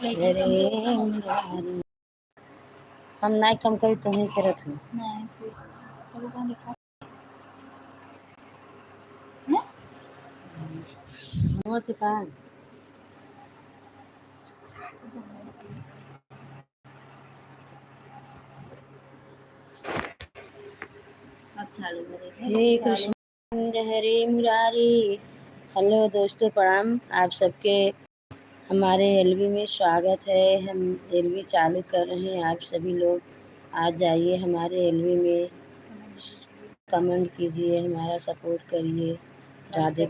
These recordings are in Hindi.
अरे मुरारी हम ना कम करी तो नहीं करत हूँ वो सिखा हे कृष्ण हरे मुरारी। हेलो दोस्तों, प्रणाम। आप सबके हमारे एलवी में स्वागत है। हम एलवी चालू कर रहे हैं। आप सभी लोग आ जाइए हमारे एलवी में, कमेंट कीजिए, हमारा सपोर्ट करिए, राधे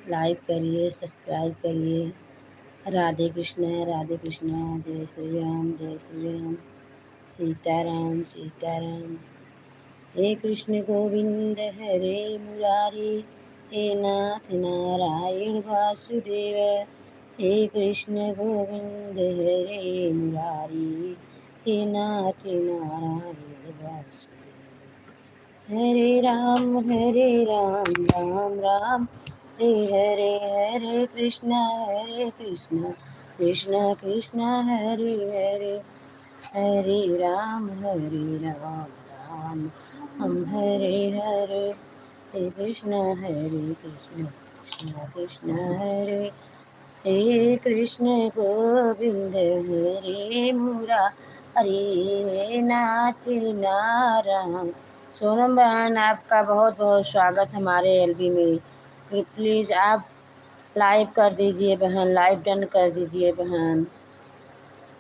लाइक करिए, सब्सक्राइब करिए। राधे कृष्णा जय श्री राम जय श्री राम, सीताराम सीताराम। हे कृष्ण गोविंद हरे मुरारी, हे नाथ नारायण वासुदेव। हे कृष्ण गोविंद हरे मुरारी, हे नाथ नारायण वासुदेव। हरे राम राम राम हरे हरे, हरे कृष्ण कृष्ण कृष्ण हरे हरे। हरे राम राम हम हरे हरे, हरे कृष्ण कृष्ण कृष्ण हरे। हे कृष्ण गोविंद हरे मुरा, हरे नाथ नारायण। सोनम बहन, आपका बहुत बहुत स्वागत हमारे एलबी में। प्लीज़ आप लाइव कर दीजिए बहन, लाइव डन कर दीजिए बहन,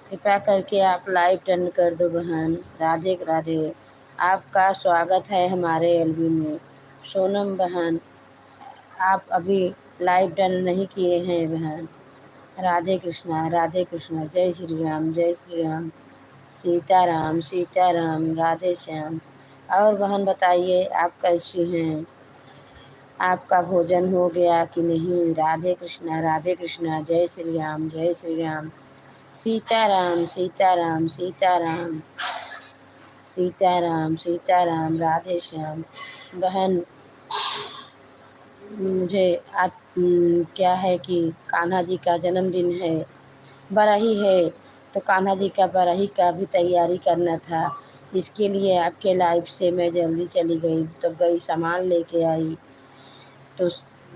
कृपया करके आप लाइव डन कर दो बहन। राधे राधे। आपका स्वागत है हमारे एलबी में। सोनम बहन, आप अभी लाइव डन नहीं किए हैं बहन। राधे कृष्णा जय श्री राम जय श्री राम, सीताराम सीताराम, राधे श्याम। और बहन बताइए, आप कैसी हैं? आपका भोजन हो गया कि नहीं? राधे कृष्णा जय श्री राम, सीताराम सीताराम सीताराम, सीताराम, राधे श्याम। बहन, मुझे आज क्या है कि कान्हा जी का जन्मदिन है, बरही है, तो कान्हा जी का बरही का भी तैयारी करना था। इसके लिए आपके लाइफ से मैं जल्दी चली गई, तो गई सामान लेके आई, तो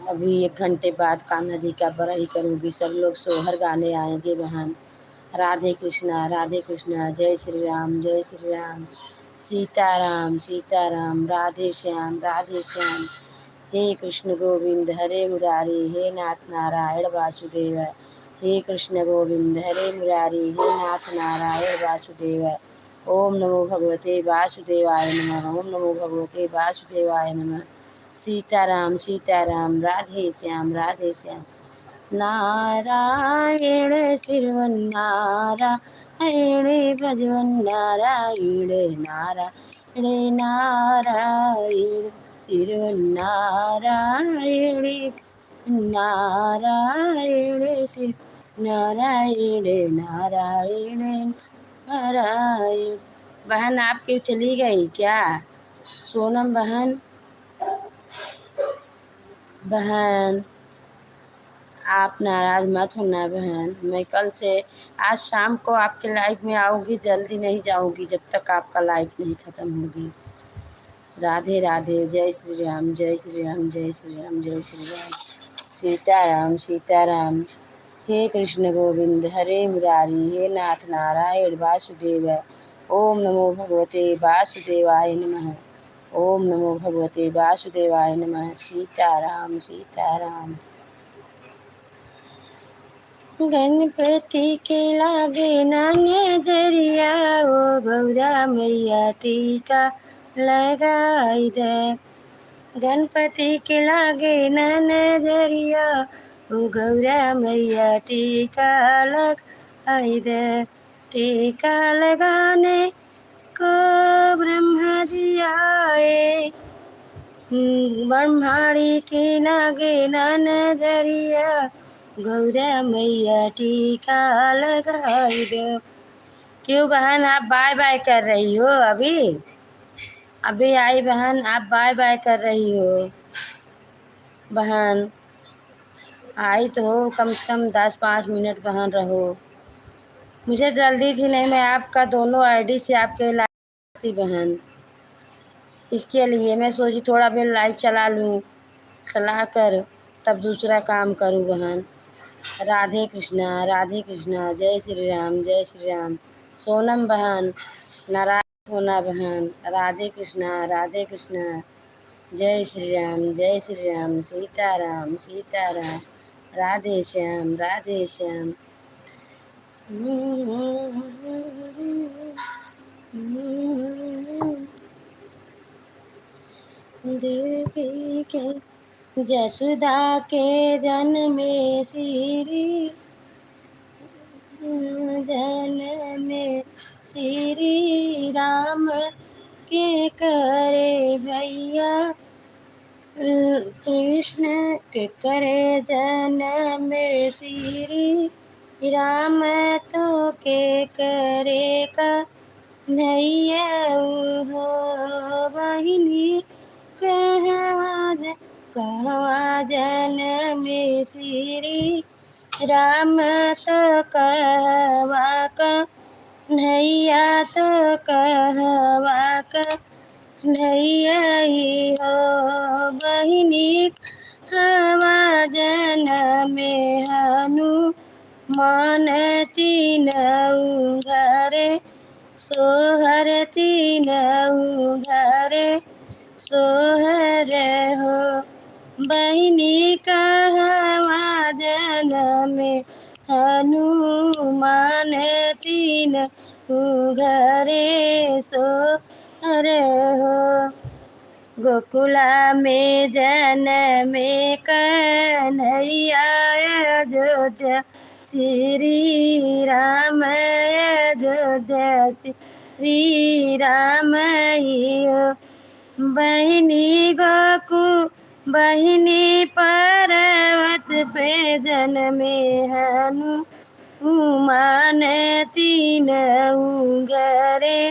अभी 1 घंटे बाद कान्हा जी का बरही करूँगी। सब लोग सोहर गाने आएंगे बहन। राधे कृष्णा जय श्री राम सीताराम, राधे श्याम। हे कृष्ण गोविंद हरे मुरारी, हे नाथ नारायण वासुदेव। हे कृष्ण गोविंद हरे मुरारी, हे नाथ नारायण वासुदेव। ओम नमो भगवते वासुदेवाय नमः, ओम नमो भगवते वासुदेवाय नमः। सीताराम राधे श्याम नारायण श्रीमन्नारायण भजवन्नारायण नारायण श्रीमन्नारायण श्री नारायण। बहन, आप क्यों चली गई क्या? सोनम बहन आप नाराज़ मत होना बहन। मैं कल से आज शाम को आपके लाइव में आऊँगी, जल्दी नहीं जाऊँगी जब तक आपका लाइव नहीं ख़त्म होगी। राधे राधे। जय श्री राम सीताराम। हे कृष्ण गोविंद हरे मुरारी, हे नाथ नारायण वासुदेव। ओम नमो भगवते वासुदेवाय नमः, ओम नमो भगवते वासुदेवाय नमः। सीताराम। गणपति के लागे ना नजरिया, ओ गौरा मैया टीका लगाई दे। गणपति के लागे ना नजरिया, ओ गौरा मैया टीका लगाई दे। टीका लगाने को ब्रह्मा जी आए, ब्रह्माणी के लागे ना नजरिया, गौरा मैया टीका लगाई दो। क्यों बहन, आप बाय बाय कर रही हो? अभी आई बहन, आप बाय बाय कर रही हो बहन। आई तो हो, कम से कम 10-5 मिनट बहन रहो। मुझे जल्दी थी नहीं, मैं आपका दोनों आईडी से आपके लाइव थी बहन, इसके लिए मैं सोची थोड़ा देर लाइव चला लूँ, चला कर तब दूसरा काम करूँ बहन। राधे कृष्णा, जय श्री राम, जय श्री राम। सोनम बहन, नारायण होना बहन, राधे कृष्णा, जय श्री राम, सीताराम सीताराम, राधे श्याम। देवी के जसुदा के जन्मे श्री राम के करे भैया, कृष्ण के करे जन्म श्री राम तो के करे का नैया हो बहिनी, कहवा जन्म श्री राम तो कहवा का नैया, तो कहवा का नैया ही हो बहिनी, हवा जन्म हनुमान तीनऊ घरे सोहर, तीनऊ घरे सोहर हो बहिनी, कहवा जन्म हनुमान तीनऊ घरे सोहर हो। गोकुला में जन्मे कन्हैया, अयोध्या श्री राम, अयोध्या श्री राम ही हो बहिनी, बहिनी पर्वत पे जन्मे हनुमान तीनऊ घरे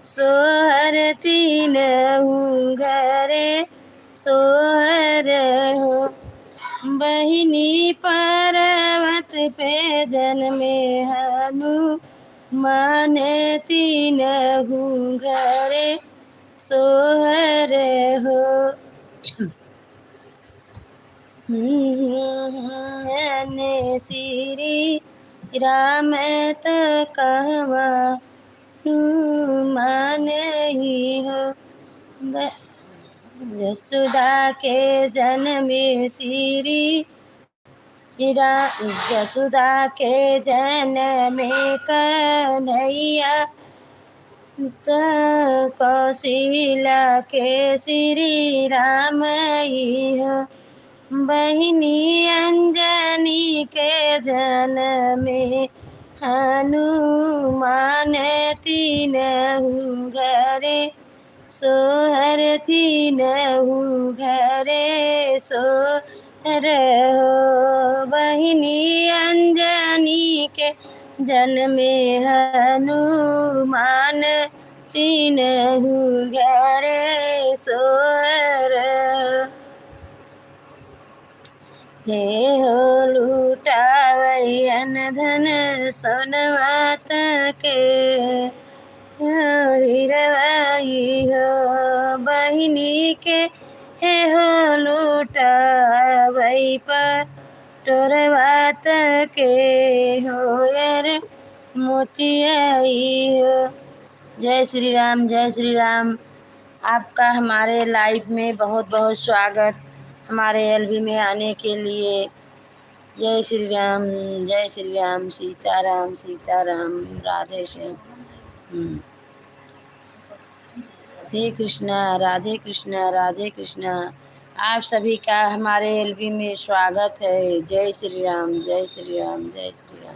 सोहर, तीनऊ घरे सोहर हो बहिनी, पर्वत पे जन्मे हनुमान तीनऊ घरे सोहर हो। श्री राम तो कहवा मान ही हो यशोदा के जन्मे श्री यशोदा के जन्मे कन्हैया, कौशल्या के श्री राम ही हो बहिनी, अंजनी के जन्मे हनुमान तीनऊ घरे सोहर, तीनऊ घरे सोहर हो बहिनी, अंजनी के जन्मे हनुमान तीनऊ घरे सोहर। हे हो लुटावैयन धन सोनवात के हिरवाई हो बहिनी के, हे हो लुटावै पर टोरवात के हो यार मोतियाई हो। जय श्री राम, जय श्री राम। आपका हमारे लाइव में बहुत बहुत स्वागत, हमारे एलबी में आने के लिए। जय श्री राम, जय श्री राम, सीताराम सीताराम, राधे श्याम। राधे कृष्णा, राधे कृष्णा। आप सभी का हमारे एलबी में स्वागत है। जय श्री राम, जय श्री राम, जय श्री राम,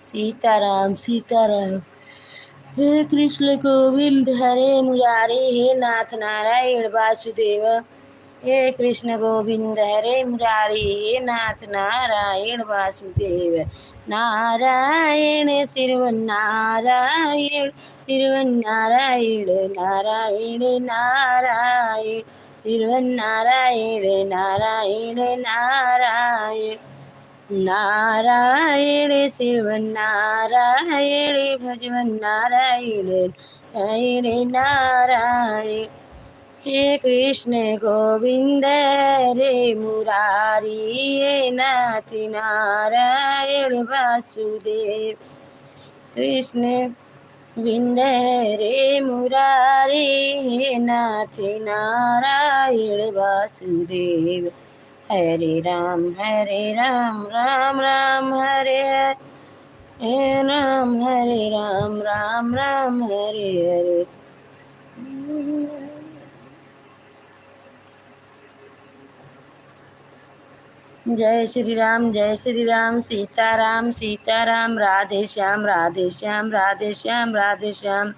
सीताराम सीताराम। हे कृष्ण गोविंद हरे मुरारे, हे नाथ नारायण वासुदेव। हे कृष्ण गोविंद हरे मुरारी, हे नाथ नारायण वासुदेव। नारायण श्रीमन्नारायण, श्रीमन्नारायण नारायण नारायण, श्रीमन्नारायण नारायण नारायण। नारायण श्रीमन्नारायण भजवन नारायण नारायण नारायण। हे कृष्ण गोविंद रे मुरारी हे नाथ नारायण वासुदेव। कृष्ण गोविंद रे मुरारी हे नाथ नारायण वासुदेव। हरे राम राम राम हरे राम हरे राम राम हरे हरे। जय श्री राम सीताराम सीताराम राधे श्याम राधे श्याम राधे श्याम राधे श्याम।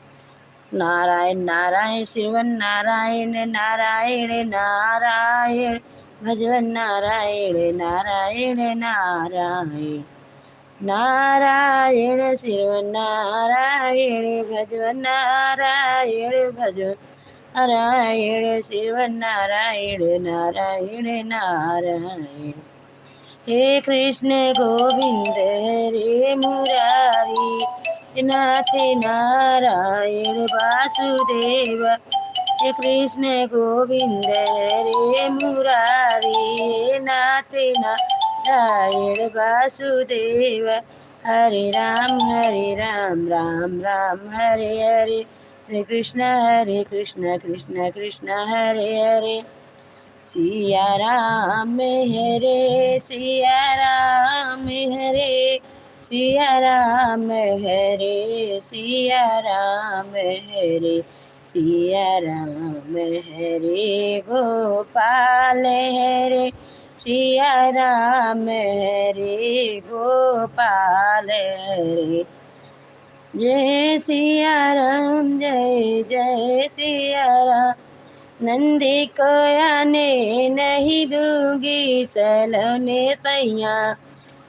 नारायण नारायण श्रीवन नारायण नारायण नारायण भजवन नारायण नारायण नारायण। नारायण श्रीवन नारायण भजवन नारायण भजवन नारायण श्रीवन नारायण नारायण नारायण। हे कृष्ण गोविंद हरे मुरारी नाथ नारायण वासुदेव। हे कृष्ण गोविंद हरे मुरारी नाथ नारायण वासुदेव। हरे राम राम राम हरे हरे हरे कृष्ण कृष्ण कृष्ण हरे हरे। सिया राम हरे सिया राम हरे सिया राम हरे सिया राम हरे सिया राम हरे गोपाल हरे सिया राम हरे गोपाल हरे। जय सिया राम जय जय सिया राम। नंदी को आने नहीं दूंगी सलोने सैया।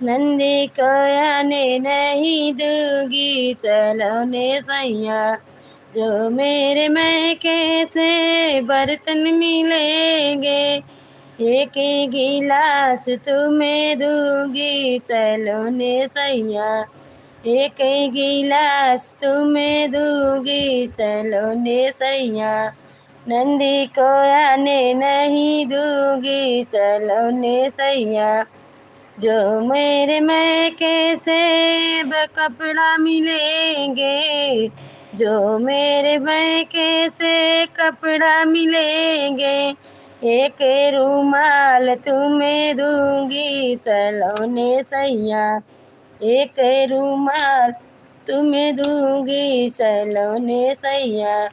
नंदी को आने नहीं दूंगी सलोने सैया। जो मेरे मैके से बर्तन मिलेंगे एक गिलास तुम्हें दूंगी सलोने सैया। एक गिलास तुम्हें दूंगी सलोने सैया। नंदी को आने नहीं दूंगी सलोने सैया। जो मेरे मैके से कपड़ा मिलेंगे जो मेरे मैके से कपड़ा मिलेंगे एक रुमाल तुम्हें दूंगी सलोने सैया। एक रुमाल तुम्हें दूंगी सलोने सैया।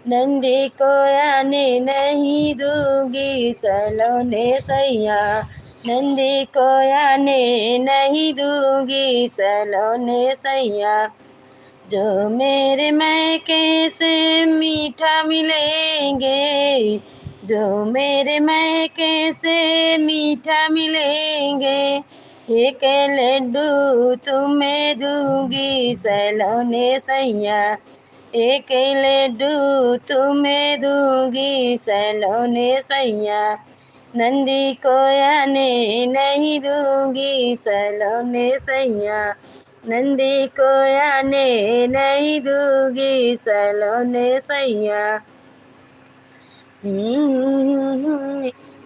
नंदी को आने नहीं दूंगी सलोने सैया। नंदी को आने नहीं दूंगी सलोने सैया। जो मेरे मैके से मीठा मिलेंगे जो मेरे मैके से मीठा मिलेंगे एक लड्डू तुम्हें दूंगी सलोने सैया। एक लड्डू तुम्हें दूंगी सलोने सैया। नंदी को आने नहीं दूंगी सलोने सैया। नंदी को आने नहीं दूंगी सलोने सैया।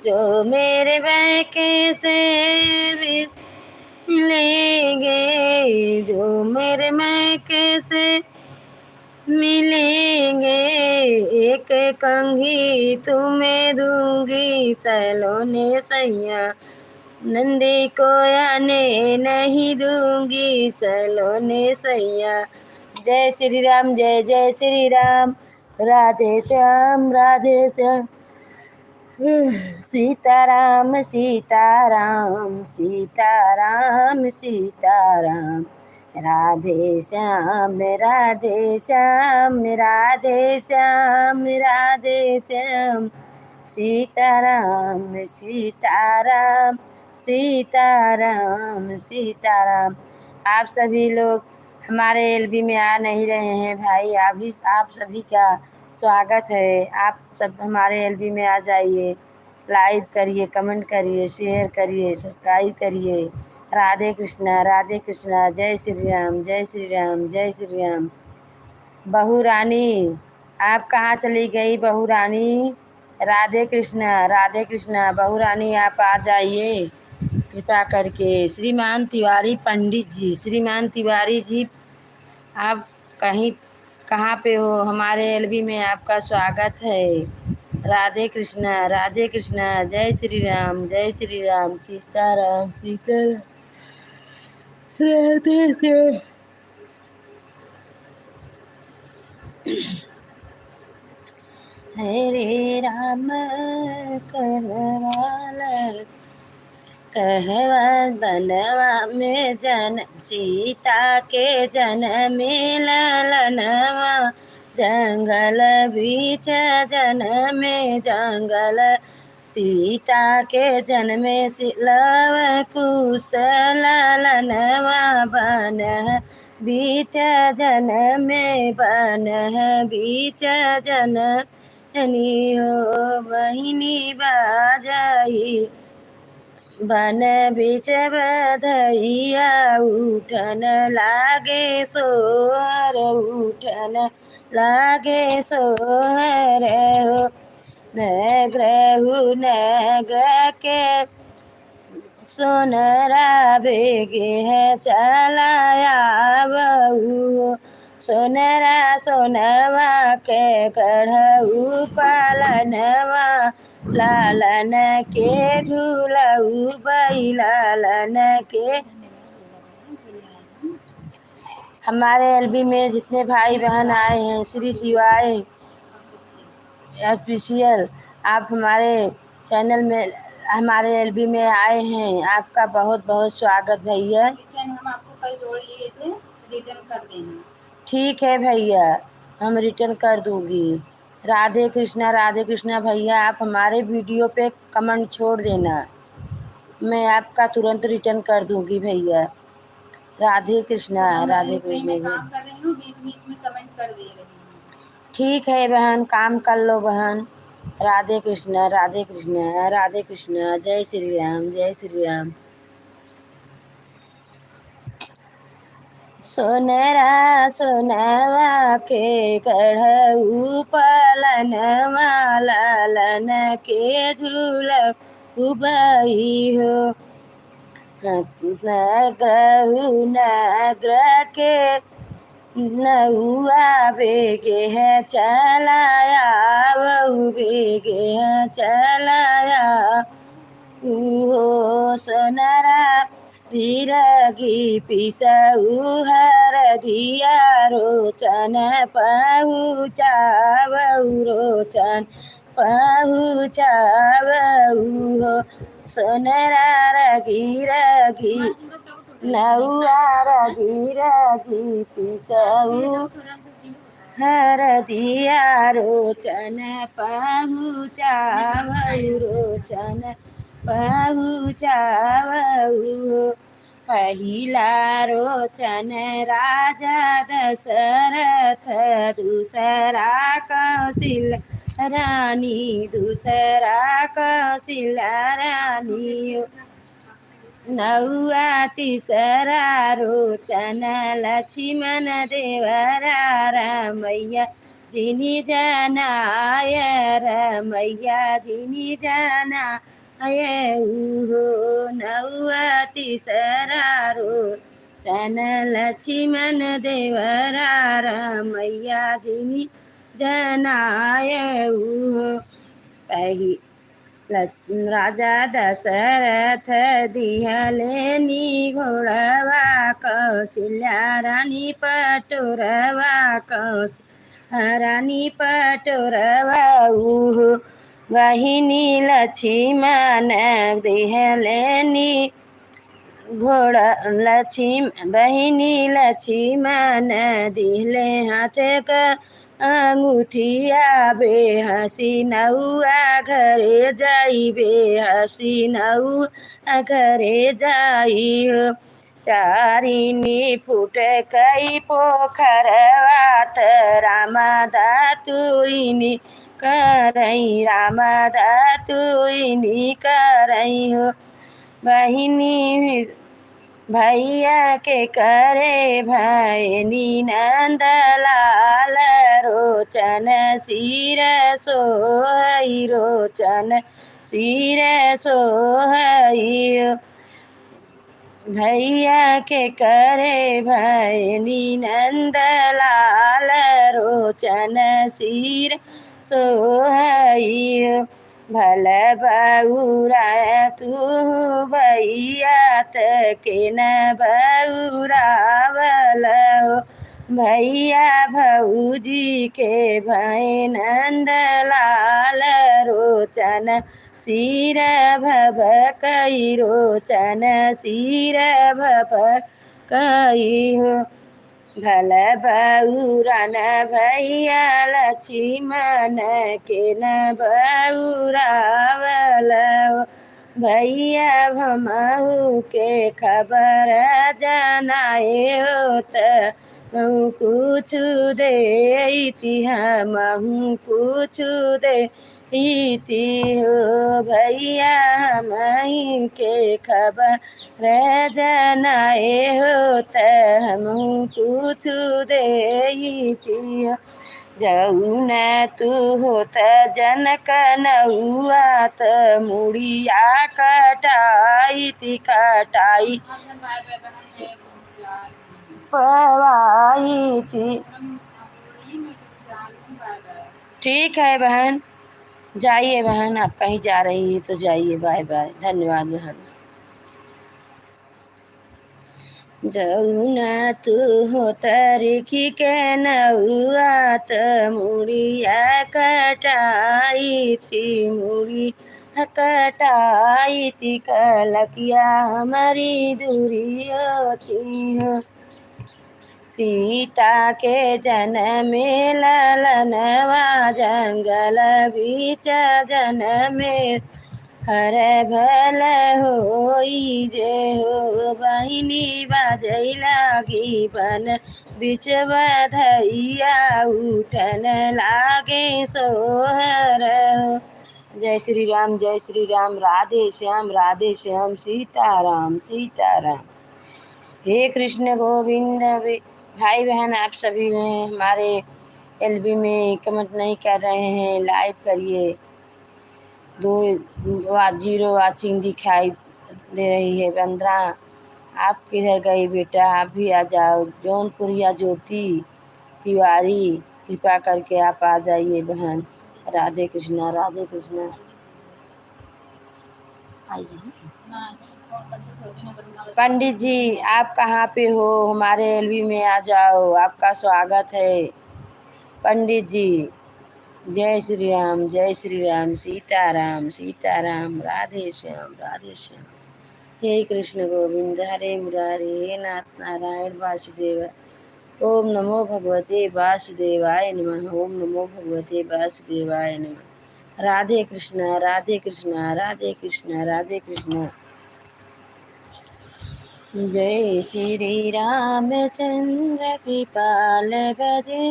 जो मेरे मैके से मिलेंगे जो मेरे मैके से मिलेंगे एक कंघी तुम्हें दूंगी सलोने सैया। नंदी को आने नहीं दूंगी सलोने सैया। जय श्री राम जय जय श्री राम राधे श्याम राधे श्याम। सीताराम सीताराम सीताराम सीताराम। राधे श्याम राधे श्याम राधे श्याम राधे श्याम। सीताराम सीताराम सीताराम सीताराम। आप सभी लोग हमारे एलबी में आ नहीं रहे हैं भाई। आप सभी का स्वागत है। आप सब हमारे एलबी में आ जाइए। लाइक करिए कमेंट करिए शेयर करिए सब्सक्राइब करिए। राधे कृष्णा, जय श्री राम, जय श्री राम, जय श्री राम। बहू रानी, आप कहाँ चली गई बहू रानी? राधे कृष्णा, बहू रानी आप आ जाइए कृपा करके। श्रीमान तिवारी पंडित जी, श्रीमान तिवारी जी, आप कहीं कहाँ पे हो? हमारे एलबी में आपका स्वागत है। राधे कृष्णा, जय श्री राम, सीताराम, सीताराम, राधे से। हरे राम कहवा बनवा में जन सीता के जन्म ललनवा, जंगल बीच जन्म जंगल सीता के जन्म लव कुश ललनवा, बन बीच जन्म बन बीच जननी हो बहिनी बाजाई, बन बीच बधैया उठन लागे सोहर, उठन लागे सोहर हो। नग्रह के सोनरा बेगे है चलाया बहू, सोनवा के गढ़ऊ पालनवा, लालन के झूलऊ बई लालन के। हमारे एलबी में जितने भाई बहन आए हैं, श्री शिवाय ऑफिशियल, आप हमारे चैनल में हमारे एलबी में आए हैं, आपका बहुत बहुत स्वागत भैया। हम आपको कल जोड़ लिए थे, रिटर्न कर देना। ठीक है भैया, हम रिटर्न कर दूंगी। राधे कृष्णा भैया, आप हमारे वीडियो पे कमेंट छोड़ देना, मैं आपका तुरंत रिटर्न कर दूंगी भैया। राधे कृष्णा काम कर रही हूँ, बीच बीच में कमेंट कर दे रही हूँ। ठीक है बहन, काम कर लो बहन। राधे कृष्णा, जय श्री राम, जय श्री राम। सोनवा के गढ़ऊ पालनवा, लालन के झूल उबई हो। नग्रह के नहुआ बेगे है चलाया बहू, बेगे है चलाया हो। सोनरा धीरगी पिसऊ हर दिया रोचन पहुँचावऊ, रोचन पहुँचावऊ हो। सोनरा रगी नौआ रगी पिसऊ हर दिया रोचन पहुँचावऊ, रोचन पहुँचावऊ। पहिला रोचन राजा दशरथ, दूसरा कौशल्या रानी, दूसरा कौशल्या रानी। नौआ तीसरा रोचन लक्ष्मण देवरा, रमैया जिनी जनाय, रमैया जिनी जनाय हो। नौआ तीसरा रोचन लक्ष्मण देवरा, रमैया जिनी जनाय हो। राजा दशरथ दिहलेनी घोड़वा, कौशल्या रानी पटोरवा, रानी पटोरवा ऊ। बहिनी लक्ष्मण दिहलेनी घोड़ा, बहिनी लक्ष्मण दिहले हाथ का अंगूठिया, बेहसी नौआ घरे जाई, बेहसी नौआ घरे जाई हो। चारिनी फूट कई पोखरवा, रामा दातुइनी करई, रामा दातुइनी करई हो। बहिनी भैया के करे भैनी नंदलाल रोचन सिर सोहई रोचन सिर सोहई भैया के करे भैनी नंदलाल रोचन सिर सोहई भल बउरा तू भैया के न बउरावल भैया भौजी के भय नंदलाल रोचन सिर भव कई रोचन सिर भव कई हो भल बउरन भैया लक्ष्मण के न बउरावल भैया भमहू के खबर जनाए होत कुछ दे हमहू कुछ दे हो भैया हमही के खबर जनाए होत हमहू कुछ दे हो जौन तू होत जनक नौआ त मुड़िया कटाई कटाई पवाई थी। ठीक है बहन, जाइए बहन, आप कहीं जा रही हैं तो जाइए, बाय बाय, धन्यवाद बहन। जौन तू हो तरीखी के नौआ त मुड़िया कटाई थी मुड़ी कटाई थी कलकिया हमारी दूरी होती हो सीता के जन्म ललनवा जंगल बीच जन्म हर भल होई जे हो बहिनी बाजै लागी बन बिच बधैया उठन लागे सोहर हो। जय श्री राम, राधे श्याम, सीताराम सीताराम। हे कृष्ण गोविंद। भाई बहन आप सभी ने हमारे एलबी में कमेंट नहीं कर रहे हैं, लाइव करिए। 0 वाचिंग दिखाई दे रही है। वंदना आप किधर गई बेटा, आप भी आ जाओ। जौनपुर या ज्योति तिवारी कृपा करके आप आ जाइए बहन। राधे कृष्णा राधे कृष्णा। पंडित जी आप कहाँ पे हो, हमारे एलबी में आ जाओ, आपका स्वागत है पंडित जी। जय श्री राम, सीताराम सीताराम, राधे श्याम। हे कृष्ण गोविंद, हरे मुरारी, हे नाथ नारायण वासुदेव। ओम नमो भगवते वासुदेवाय नमः। ओम नमो भगवते वासुदेवाय नमः। राधे कृष्ण राधे कृष्ण राधे कृष्ण राधे कृष्ण। जय श्री रामचंद्र कृपाल भजे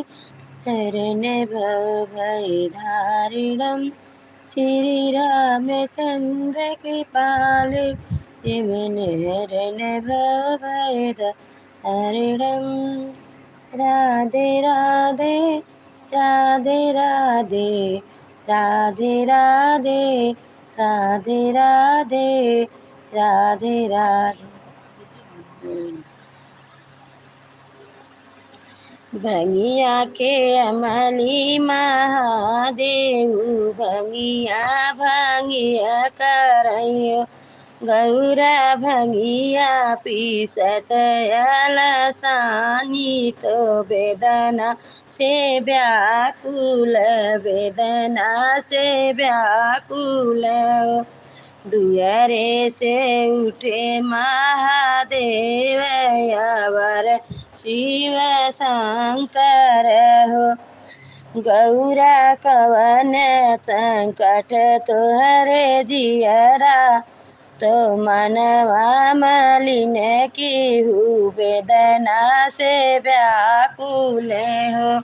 हरन भय धारिणम। श्री रामचंद्र कृपाल मन हरन भय धारिणम। राधे राधे राधे राधे राधे राधे राधे राधे राधे राधे। भंगिया के अमली महादेव भंगिया करइयो गौरा भंगिया पीसत अलसानी तो वेदना से व्याकुल दुअरे से उठे महादेव अवर शिव शंकर हो। गौरा कवन संकट तुहरे जियरा तो मनवा मलिन की वेदना से व्याकुल हो।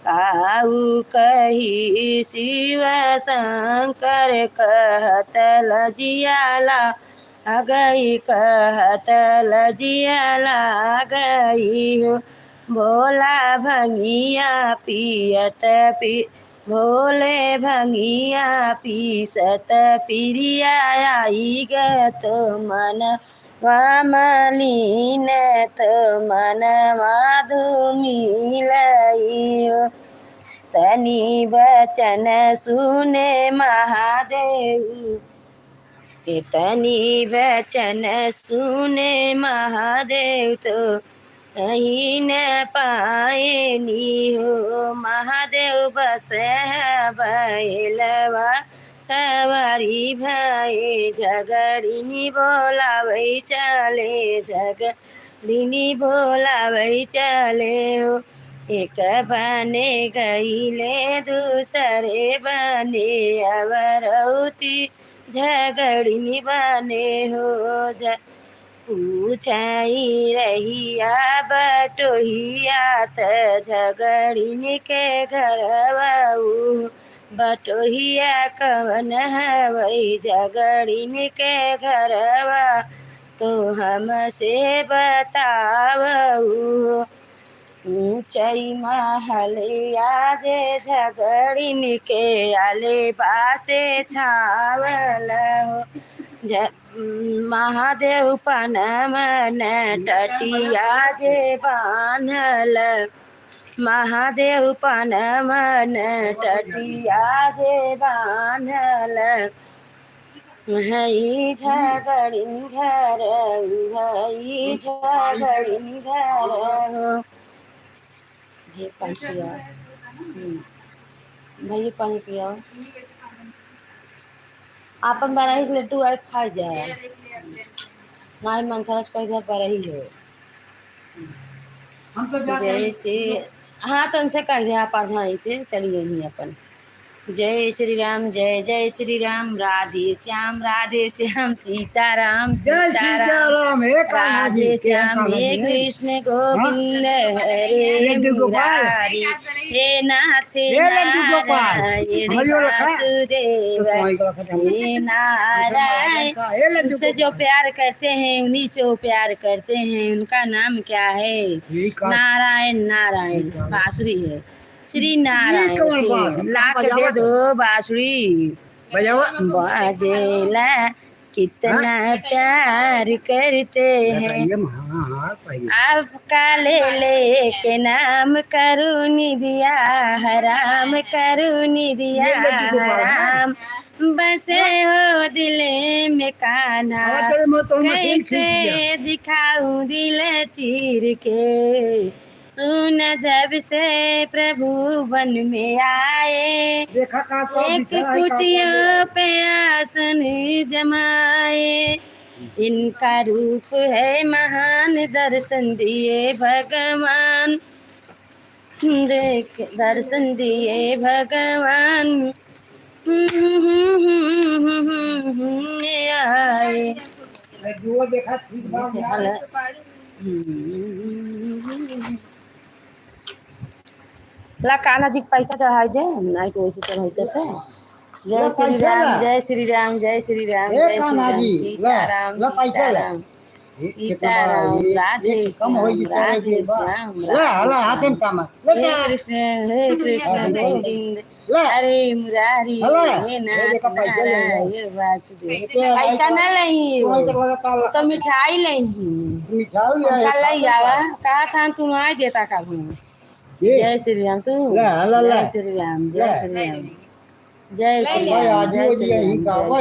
काऊ कही शिव शंकर कहत लजियाला अगई कहत लजिया लागई हो। भोला भंगिया पियत पी भोले भंगिया पीसत पिरिया आई गत मन मलिन तो मन मिलई। तनि बचन सुने महादेव, तनि बचन सुने महादेव तो ही न पाए नी हो। महादेव बस बैलवा सवारी भये झगड़िनी बोलावै चले झगड़िनी बोलावै चले हो। एक बने गईले दूसरे बने अवरौती झगड़िनी बने हो। पूछाई रहिया बटोहिया त झगड़िन के घरवाऊ। बटोहिया कवन हवई झगड़िन के घरवा तो हमसे बतावऊ। ऊंचाई महलिया जे झगड़िन के आले पासे छावल हो। महादेव पनमन टटिया जे बान्हल। महादेव पनमन टटिया जे बान्हल। हई झगड़िन घर हई झगड़िन घर हो। ये पानी पिया भाई पानी पियाओ। आपन बराही लड्डू आए खा जाए ना मंथराज का इधर बराही है। हम तो जैसे हाँ तो उनसे कह दिया आप से चलिए नहीं अपन। जय श्री राम जय जय श्री राम राधे श्याम सीताराम सीताराम राधे श्याम हे कृष्ण गोविंद हरे मुरारी हे नाथ नारायण वासुदेव हे नारायण। उनसे जो प्यार करते हैं उन्हीं से वो प्यार करते हैं। उनका नाम क्या है? नारायण नारायण बांसुरी है। श्री नारायण से लाख दे दो बांसुरी बजेला कितना प्यार करते हैं। आपका ले के नाम करूनी दिया हराम करूनी दिया हराम। बसे हो दिल में कान्हा कैसे दिखाऊं दिल चीर के। सुन जब से प्रभु वन में आए एक कुटिया पे आसन जमाए। इनका रूप है महान दर्शन दिए भगवान देख दर्शन दिए भगवान आए। ला कान्हा जी पैसा चढ़ाई दे नहीं तो वैसे चढ़ाते थे। जय श्री राम जय श्री राम जय श्री राम जय श्री राम सीताराम सीताराम सीताराम राधे श्याम राधे श्याम हे कृष्ण गोविंद हरे मुरारी हे नाथ नारायण वासुदेव। पैसा न लही तो मिठाई लही लई आवा कहा था तुम आ देता का जय श्री राम तू जय श्री राम जय श्री राम जय श्री राम जय श्री राम।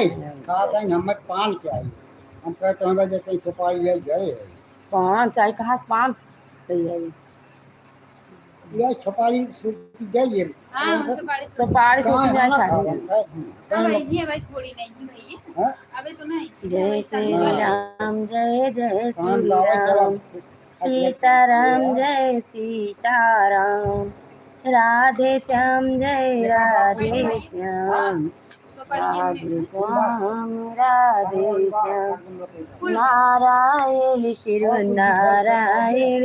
हमें पान चाहिए हम कहते हैं जैसे सुपारी है जय पान चाहिए कहाँ पान यह सुपारी जाइए सुपारी सूखी जाए जय श्री राम जय जय श्री राम सीताराम जय सीताराम राधे श्याम जय राधे श्याम राधे श्याम राधे श्याम नारायण शिव नारायण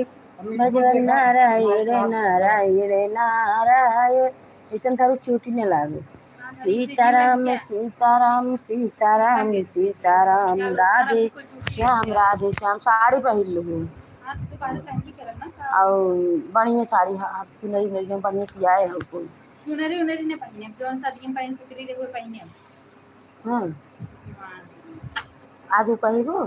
भजन नारायण नारायण नारायण ऐसा थारू चोटी न लागे सीताराम सीताराम सीताराम सीताराम राधे राधे श्याम। साड़ी पहन लो और बढ़िया साड़ी चुनरी नरी बढ़िया सियाए हमको चुनरी उनरी ने पहने जौन शादी में पहन पुतरी रे वो पहने हाँ हां आज वो पहनबो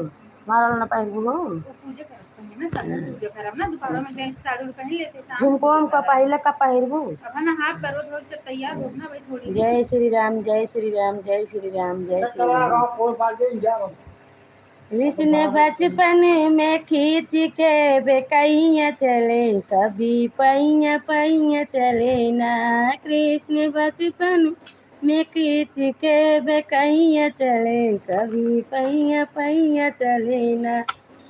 मारा ना पहनबो हो वो पूजा करत पहने ना साथ पूजा करब ना दोपहर में गए साड़ी पहन लेते शाम झुमको का पहले का पहनबो। अब ना हाथ पर रोज रोज से तैयार हो ना भाई थोड़ी जय श्री राम जय श्री राम जय श्री राम जय श्री चला राम। गाँव फोड़ पा के जा कृष्ण बचपन में खींच के बेकैया चले कभी पैया पैया चले ना। कृष्ण बचपन में खींच के बेकैया चले कभी पैया पैया चले ना।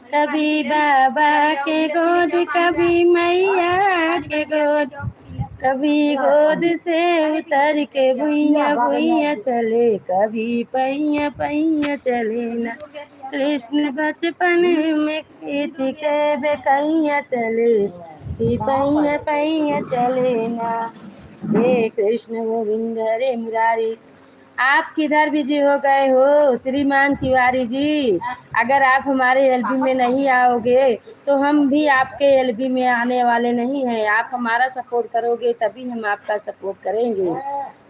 कभी बाबा के गोद कभी मैया के गोद कभी गोद से उतर के भुइया भुइया चले कभी पैया पैया चले ना। कृष्ण बचपन में खींच के बेकैया चले कि पैया पैया चले ना। हे कृष्ण गोविंद हरे मुरारी। आप किधर बिजी हो गए हो श्रीमान तिवारी जी? अगर आप हमारे एलबी में नहीं आओगे तो हम भी आपके एलबी में आने वाले नहीं हैं। आप हमारा सपोर्ट करोगे तभी हम आपका सपोर्ट करेंगे।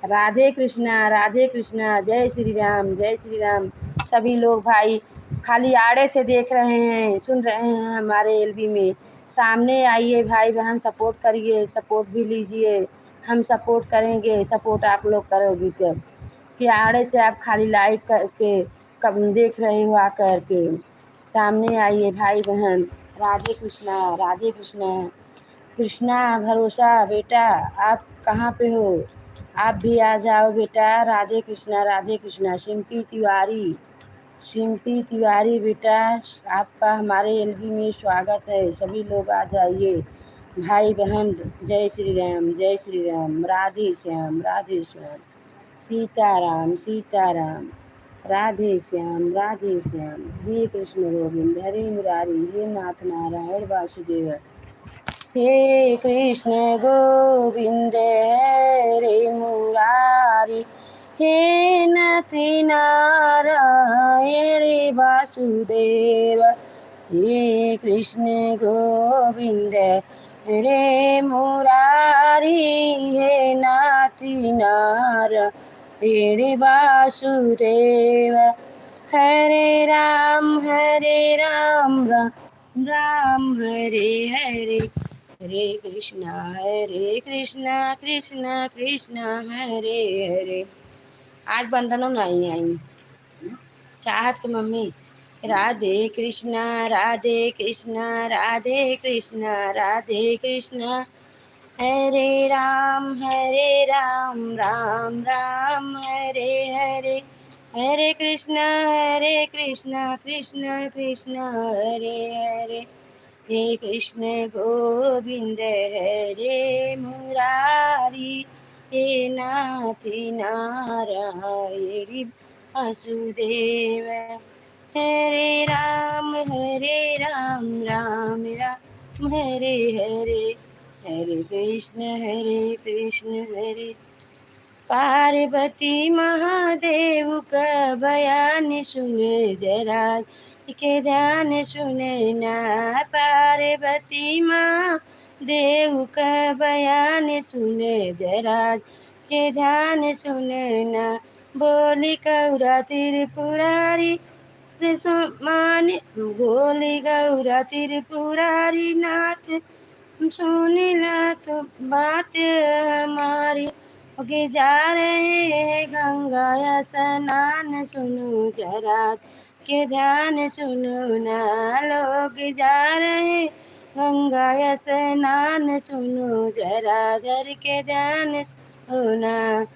राधे कृष्णा जय श्री राम जय श्री राम। सभी लोग भाई खाली आड़े से देख रहे हैं सुन रहे हैं हमारे एलबी में। सामने आइए भाई बहन सपोर्ट करिए सपोर्ट भी लीजिए। हम सपोर्ट करेंगे सपोर्ट आप लोग करोगे कब कि आड़े से आप खाली लाइव करके कब देख रहे हो आकर के। सामने आइए भाई बहन। राधे कृष्णा कृष्णा भरोसा बेटा आप कहाँ पे हो? आप भी आ जाओ बेटा। राधे कृष्णा सिंपी तिवारी बेटा आपका हमारे एलबी में स्वागत है। सभी लोग आ जाइए भाई बहन। जय श्री राम राधे श्याम सीताराम राधे श्याम हे कृष्ण गोविंद हरे मुरारी हे नाथ नारायण वासुदेव। हे कृष्ण गोविंद हरे मुरारी हे नाथ नारायण वासुदेव। हे कृष्ण गोविंद हरे मुरारी हे नाथ नारायण वासुदेव। हरे राम राम राम हरे हरे हरे कृष्णा कृष्णा हरे हरे। आज बंधनों नहीं आई चाहत के मम्मी। राधे कृष्णा राधे कृष्णा हरे राम राम राम हरे हरे हरे कृष्णा कृष्णा हरे हरे हे कृष्ण गोविंद हरे मुरारी हे नाथ नारायण वासुदेव। हरे राम राम राम हरे हरे हरे कृष्ण हरे पार्वती महादेव का बयान सुने जरा के ध्यान सुने ना। पार्वती महादेव का बयान सुने जरा के ध्यान सुने ना। बोली गौरा त्रिपुरारी मान बोली गौरा त्रिपुरारी नाथ सुनिला तो बात हमारी होके जा रहे हैं गंगा स्नान सुनो जरा के ध्यान सुनो ना। लोग जा रहे गंगा स्नान सुनो जरा धर के ध्यान सुना।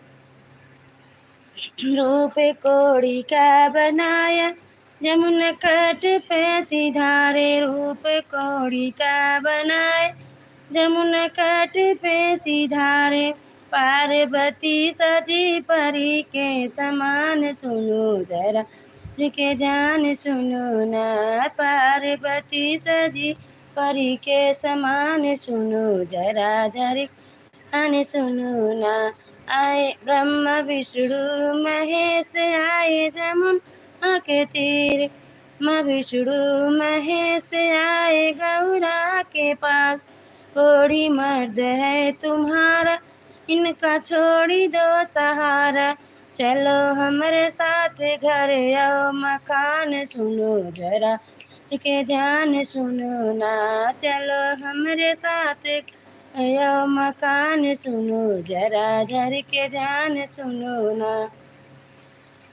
रूप कोड़ी का बनाया जमुना कट पे सिधारे रूप कोड़ी का बनाए जमुना कट पे सिधारे। पार्वती सजी परी के समान सुनो जरा के जान सुनो ना। पार्वती सजी परी के समान सुनो जरा धर आने सुनो ना। आए ब्रह्मा विष्णु महेश आए जमुना के तीर। माँ विष्णु महेश आए गौरा के पास। कोड़ी मर्द है तुम्हारा इनका छोड़ी दो सहारा। चलो हमारे साथ घर आओ मकान सुनो जरा के ध्यान सुनो ना। चलो हमारे साथ आओ मकान सुनो जरा धर के ध्यान सुनो ना।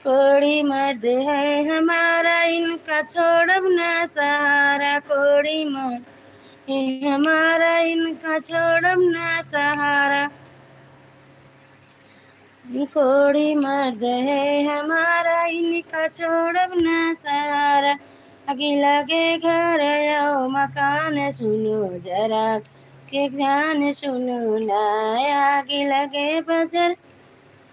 कोड़ी मर्द है हमारा इनका छोड़ब ना सहारा। कोड़ी मर्द है हमारा इनका छोड़ब ना सहारा। कोड़ी मर्द है हमारा इनका छोड़ब ना सहारा। आगे लगे घर आओ मकान सुनो जरा के ध्यान सुनो ना। आगे लगे बजर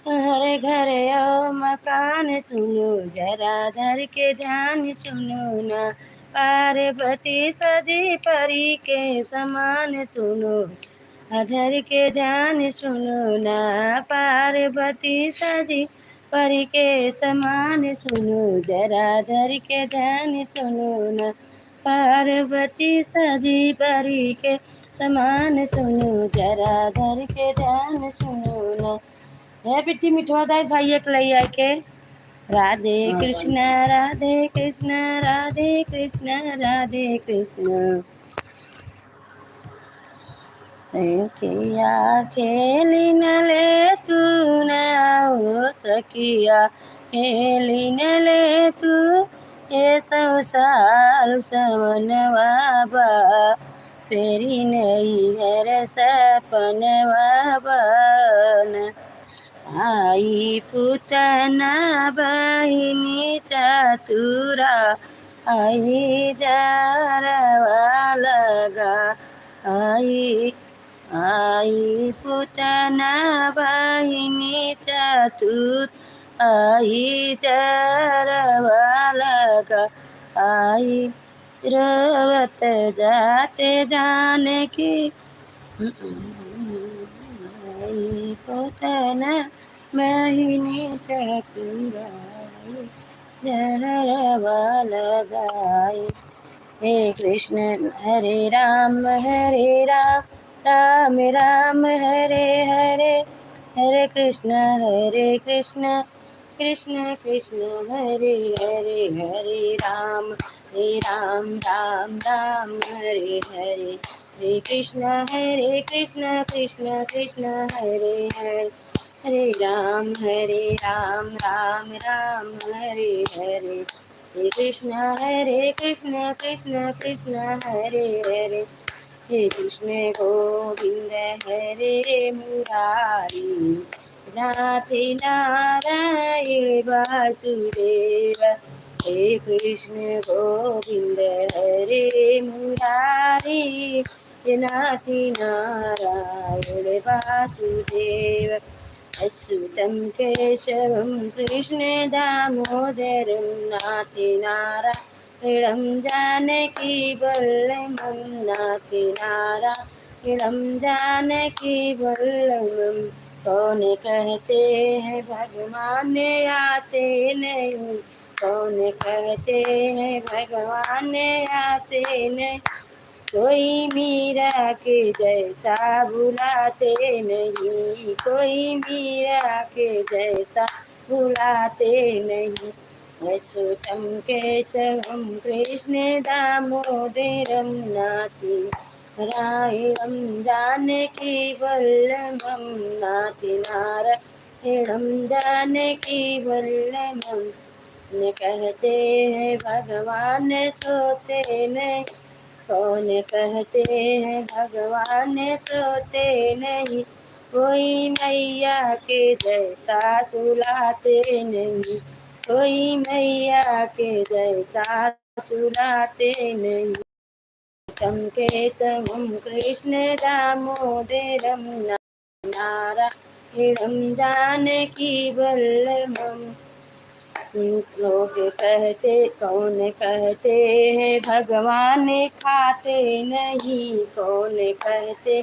हरे घर आओ मकान सुनो जरा धर के ध्यान सुनो ना। पार्वती सजी परी के समान सुनो धर के ध्यान सुनो ना। पार्वती सजी परी के समान सुनो जरा धर के ध्यान सुनो ना। पार्वती सजी परी के समान सुनो जरा धर के ध्यान सुनो ना। है बिट्टी मिठवा दाई भाई एक लैया के। राधे हाँ कृष्ण भाई। राधे कृष्ण राधे कृष्ण राधे कृष्ण। सखिया खेली न ले तू न आओ सखिया खेली न ले तू। ये सौ साल समन बाबा फेरी नहीं हर सपन बाबन। आई पुतना बहिनी चतुरा आई जरवा लगा। आई पुतना बहिनी चतुर आई जरवा लगा। आई रोवत जाते जानकी आई पुतना बहिनी चतुराई जरवा लगाई। हे कृष्ण हरे राम राम राम हरे हरे। हरे कृष्ण कृष्ण कृष्ण हरे हरे। हरे राम राम राम हरे हरे। हरे कृष्ण कृष्ण कृष्ण हरे हरे। हरे राम राम राम हरे हरे। हरे कृष्ण कृष्ण हरे हरे। हे कृष्ण गोविंद हरे मुरारी। नाथी नारायण वासुदेव। हे कृष्ण गोविंद हरे मुरारी। नाथी नारायण वासुदेव। अच्युतं केशवं कृष्ण दामोदरं नाथी नारायणं जानकी वल्लभं। नाथी नारायणं जानकी वल्लभं। कौन कहते हैं भगवान आते नहीं। कौन कहते हैं भगवान आते नहीं। कोई मीरा के जैसा भुलाते नहीं। कोई मीरा के जैसा भुलाते नहीं। अच्युतं केशवं कृष्ण दामोदरं नाथी नारायणं जानकी वल्लभं। नाथी नारायणं जानकी वल्लभं। न कहते हैं भगवान सोते नहीं। कौन कहते हैं भगवान सोते नहीं। कोई मैया के जैसा सुलाते नहीं। कोई मैया के जैसा सुलाते नहीं। केशवं कृष्ण दामोदरं नारायणं जानकी वल्लभं। लोग कहते कौन कहते हैं भगवान खाते नहीं। कौन कहते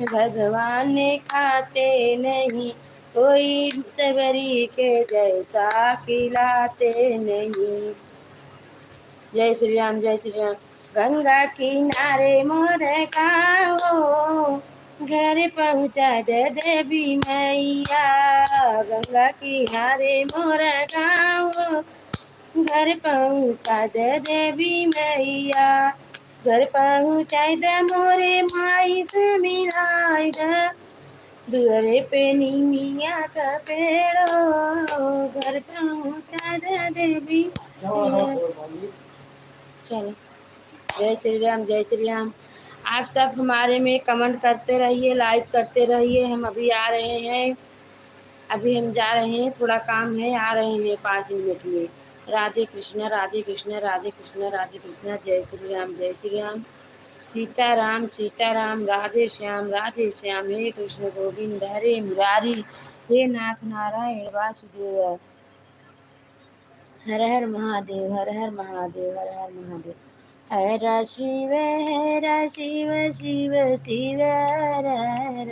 भगवान खाते नहीं। कोई सबरी के जैसा खिलाते नहीं। जय श्री राम, जय श्री राम। गंगा किनारे मोर गाँव, घर पहुँचा दे देवी मैया। गंगा किनारे मोर गाँव, घर पहुँचा दे देवी मैया। घर पहुँचा दे मोरे माई से मिलाई दे, दुअरे पे नीमिया का पेड़ो। घर पहुँचा दे देवी मैया। चलो, जय श्री राम, जय श्री राम। आप सब हमारे में कमेंट करते रहिए, लाइक करते रहिए। हम अभी आ रहे हैं, अभी हम जा रहे हैं, थोड़ा काम है, आ रहे हैं 5 मिनट में। राधे कृष्णा, राधे कृष्णा, राधे कृष्णा, राधे कृष्णा। जय श्री राम, जय श्री राम। सीताराम, सीताराम, राधे श्याम, हे कृष्ण गोविंद हरे मुरारी, हे नाथ नारायण वासुदेव। हर हर महादेव, हर हर महादेव, हर हर महादेव। हर शिव, हर शिव, शिव शिव हर हर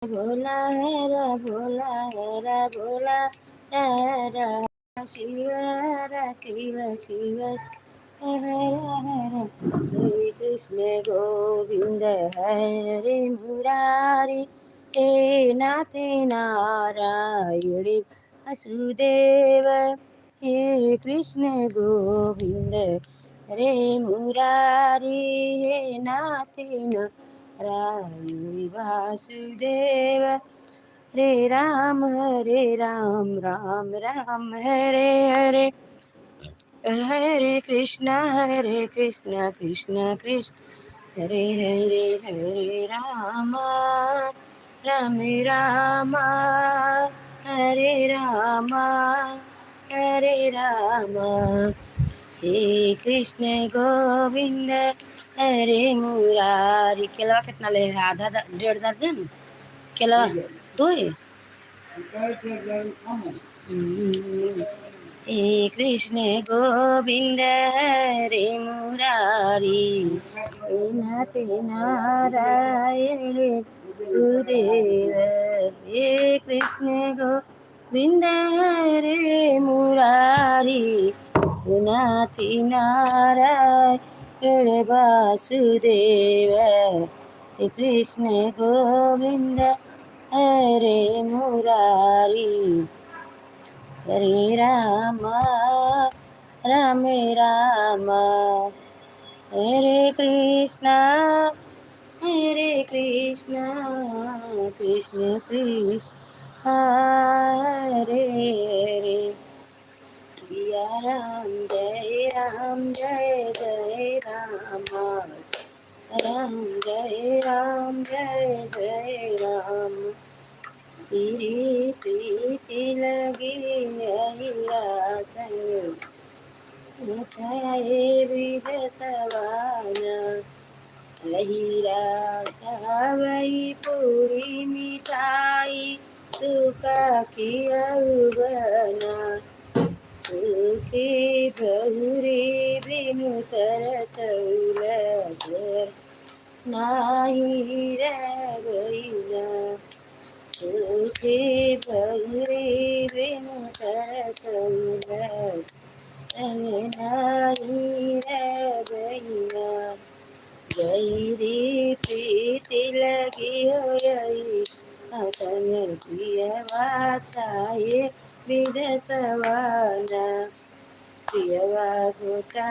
भोला, हर भोला, हर भोला, हर शिव, हर शिव, शिव हर हर। हरे कृष्ण गोविंद हरे मुरारी, हे नाथ नारायण वासुदेव। हे कृष्ण गोविंद हरे मुरारी, हे नाथ नारायण वासुदेव। हरे राम, राम राम हरे हरे, हरे कृष्णा, कृष्ण कृष्ण हरे हरे, हरे राम, राम राम हरे राम, हरे राम। हे कृष्ण गोविंद हरे मुरारी। केलवा कितना ले है? आधा डेढ़ दर्जन केलवा? दो है। हे कृष्ण गोविंद हरे मुरारी, हे नाथ नारायण सुदेव। हे कृष्ण गोविंद हरे मुरारी, हे नाथ नारायण वासुदेव। हे कृष्ण गोविंद हरे मुरारी, हरे राम, राम राम हरे कृष्णा, कृष्ण कृष्ण हरे हरे। सिया राम जय राम, जय जय राम, राम जय राम, जय जय राम। तेरी प्रीति लगी अहिरा संग, मिठाए विध सवाना। अहिरा खावई पूरी मिठाई, तुका खियाऊ बना। सुखी बहुरी बिनु तरसौल घर, नाही रे बहिना। सुखी बहुरी बिनु तरसौल संग, नाही रे बहिना। गैरी प्रीति लगी हो यही, तन प्रिय वाचाए विध सवाना। प्रियवा घोटा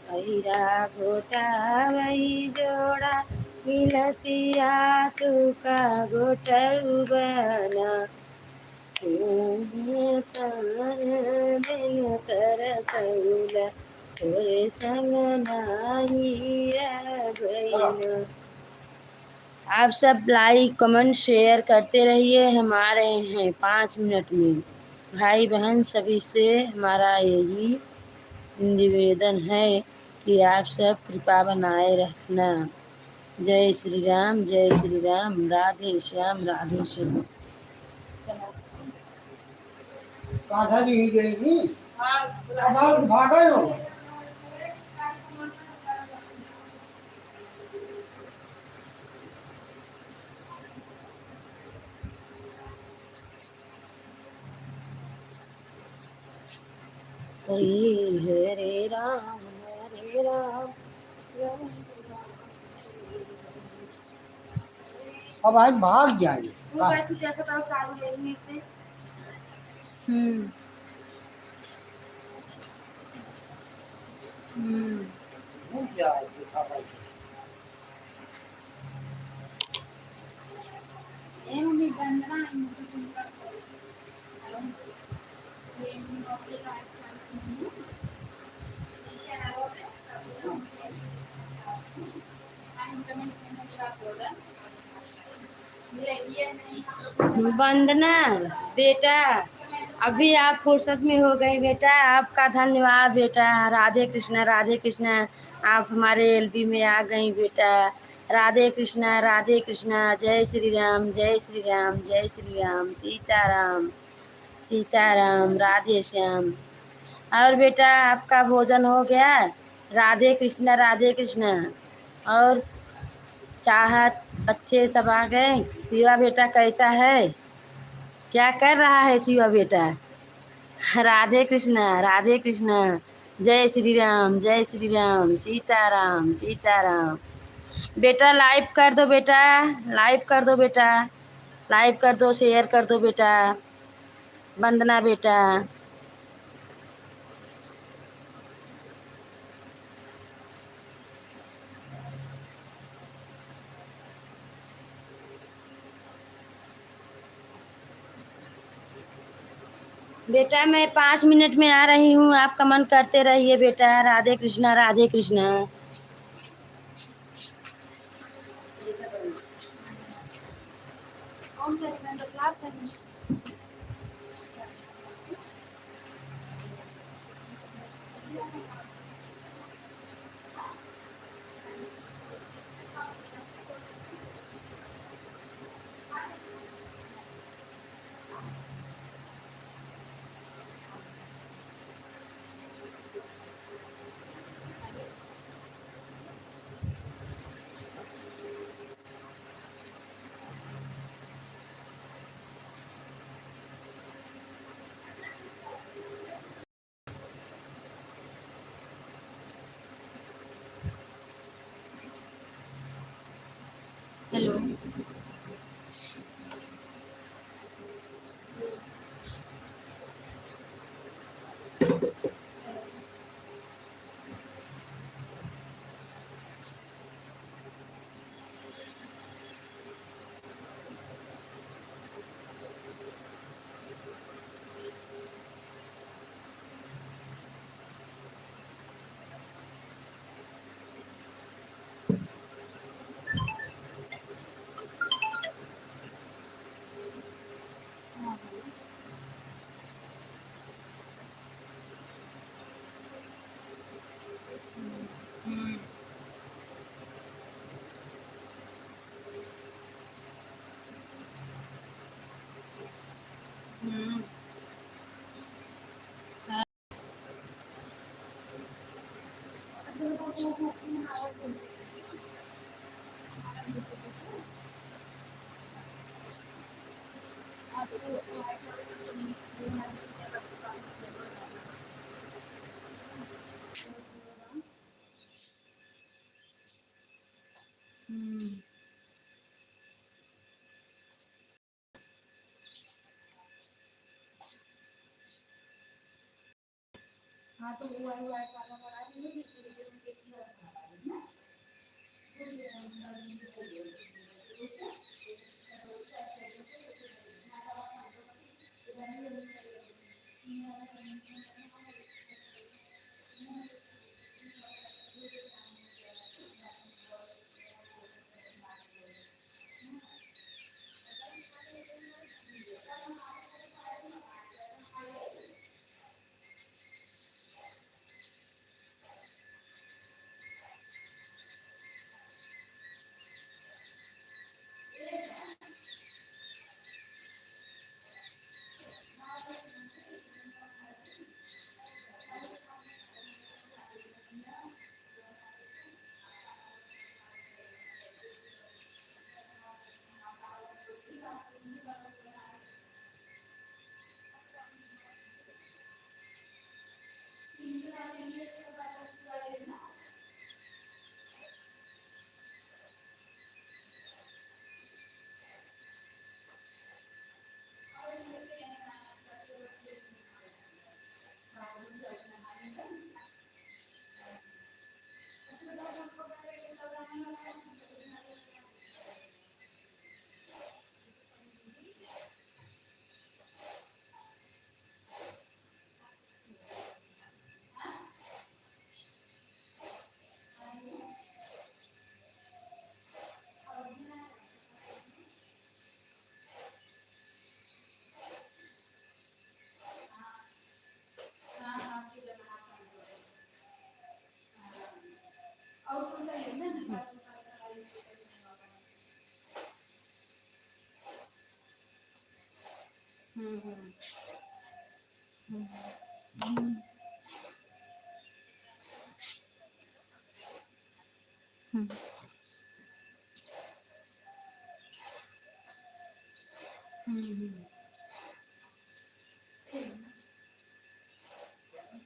भैरा घोटा वही जोड़ा, गिलसिया तुका घोटा बना। बिनु तर सौला तोरे संग नाही बहिना। आप सब लाइक कमेंट शेयर करते रहिए। हम आ रहे हैं 5 मिनट में। भाई बहन सभी से हमारा यही निवेदन है कि आप सब कृपा बनाए रखना। जय श्री राम, जय श्री राम। राधे श्याम, राधे श्याम। आधा भी ही गई। अब आप भागे हो। हरे राम हरे राम राम। अब आज भाग गया ये। वो बैठ जैसे तो चालू लेने से भूल गया है, देखा भाई। ए मम्मी बंदना मुझे तुमका हेलो ये नौकरी का नीचे आ रहा है टाइम पेमेंट करने की बात बोल रहा ये वंदना बेटा, अभी आप फुर्सत में हो गई बेटा, आपका धन्यवाद बेटा। राधे कृष्णा, आप हमारे एलबी में आ गई बेटा। राधे कृष्णा, जय श्री राम जय श्री राम जय श्री राम, सीताराम सीताराम, राधे श्याम। और बेटा आपका भोजन हो गया? राधे कृष्णा। और चाहत बच्चे सब आ गए? शिवा बेटा कैसा है? क्या कर रहा है शिवा बेटा? राधे कृष्णा, जय श्री राम, सीताराम सीताराम। बेटा लाइव कर दो बेटा, लाइव कर दो बेटा, लाइव कर दो, शेयर कर दो बेटा। वंदना बेटा, बेटा मैं 5 मिनट में आ रही हूँ, आप कमेंट करते रहिए बेटा। राधे कृष्णा राधे कृष्णा। कौन करेगा तो क्लास करेंगे हेलो। हाँ तो वो वाला वाला बना देंगे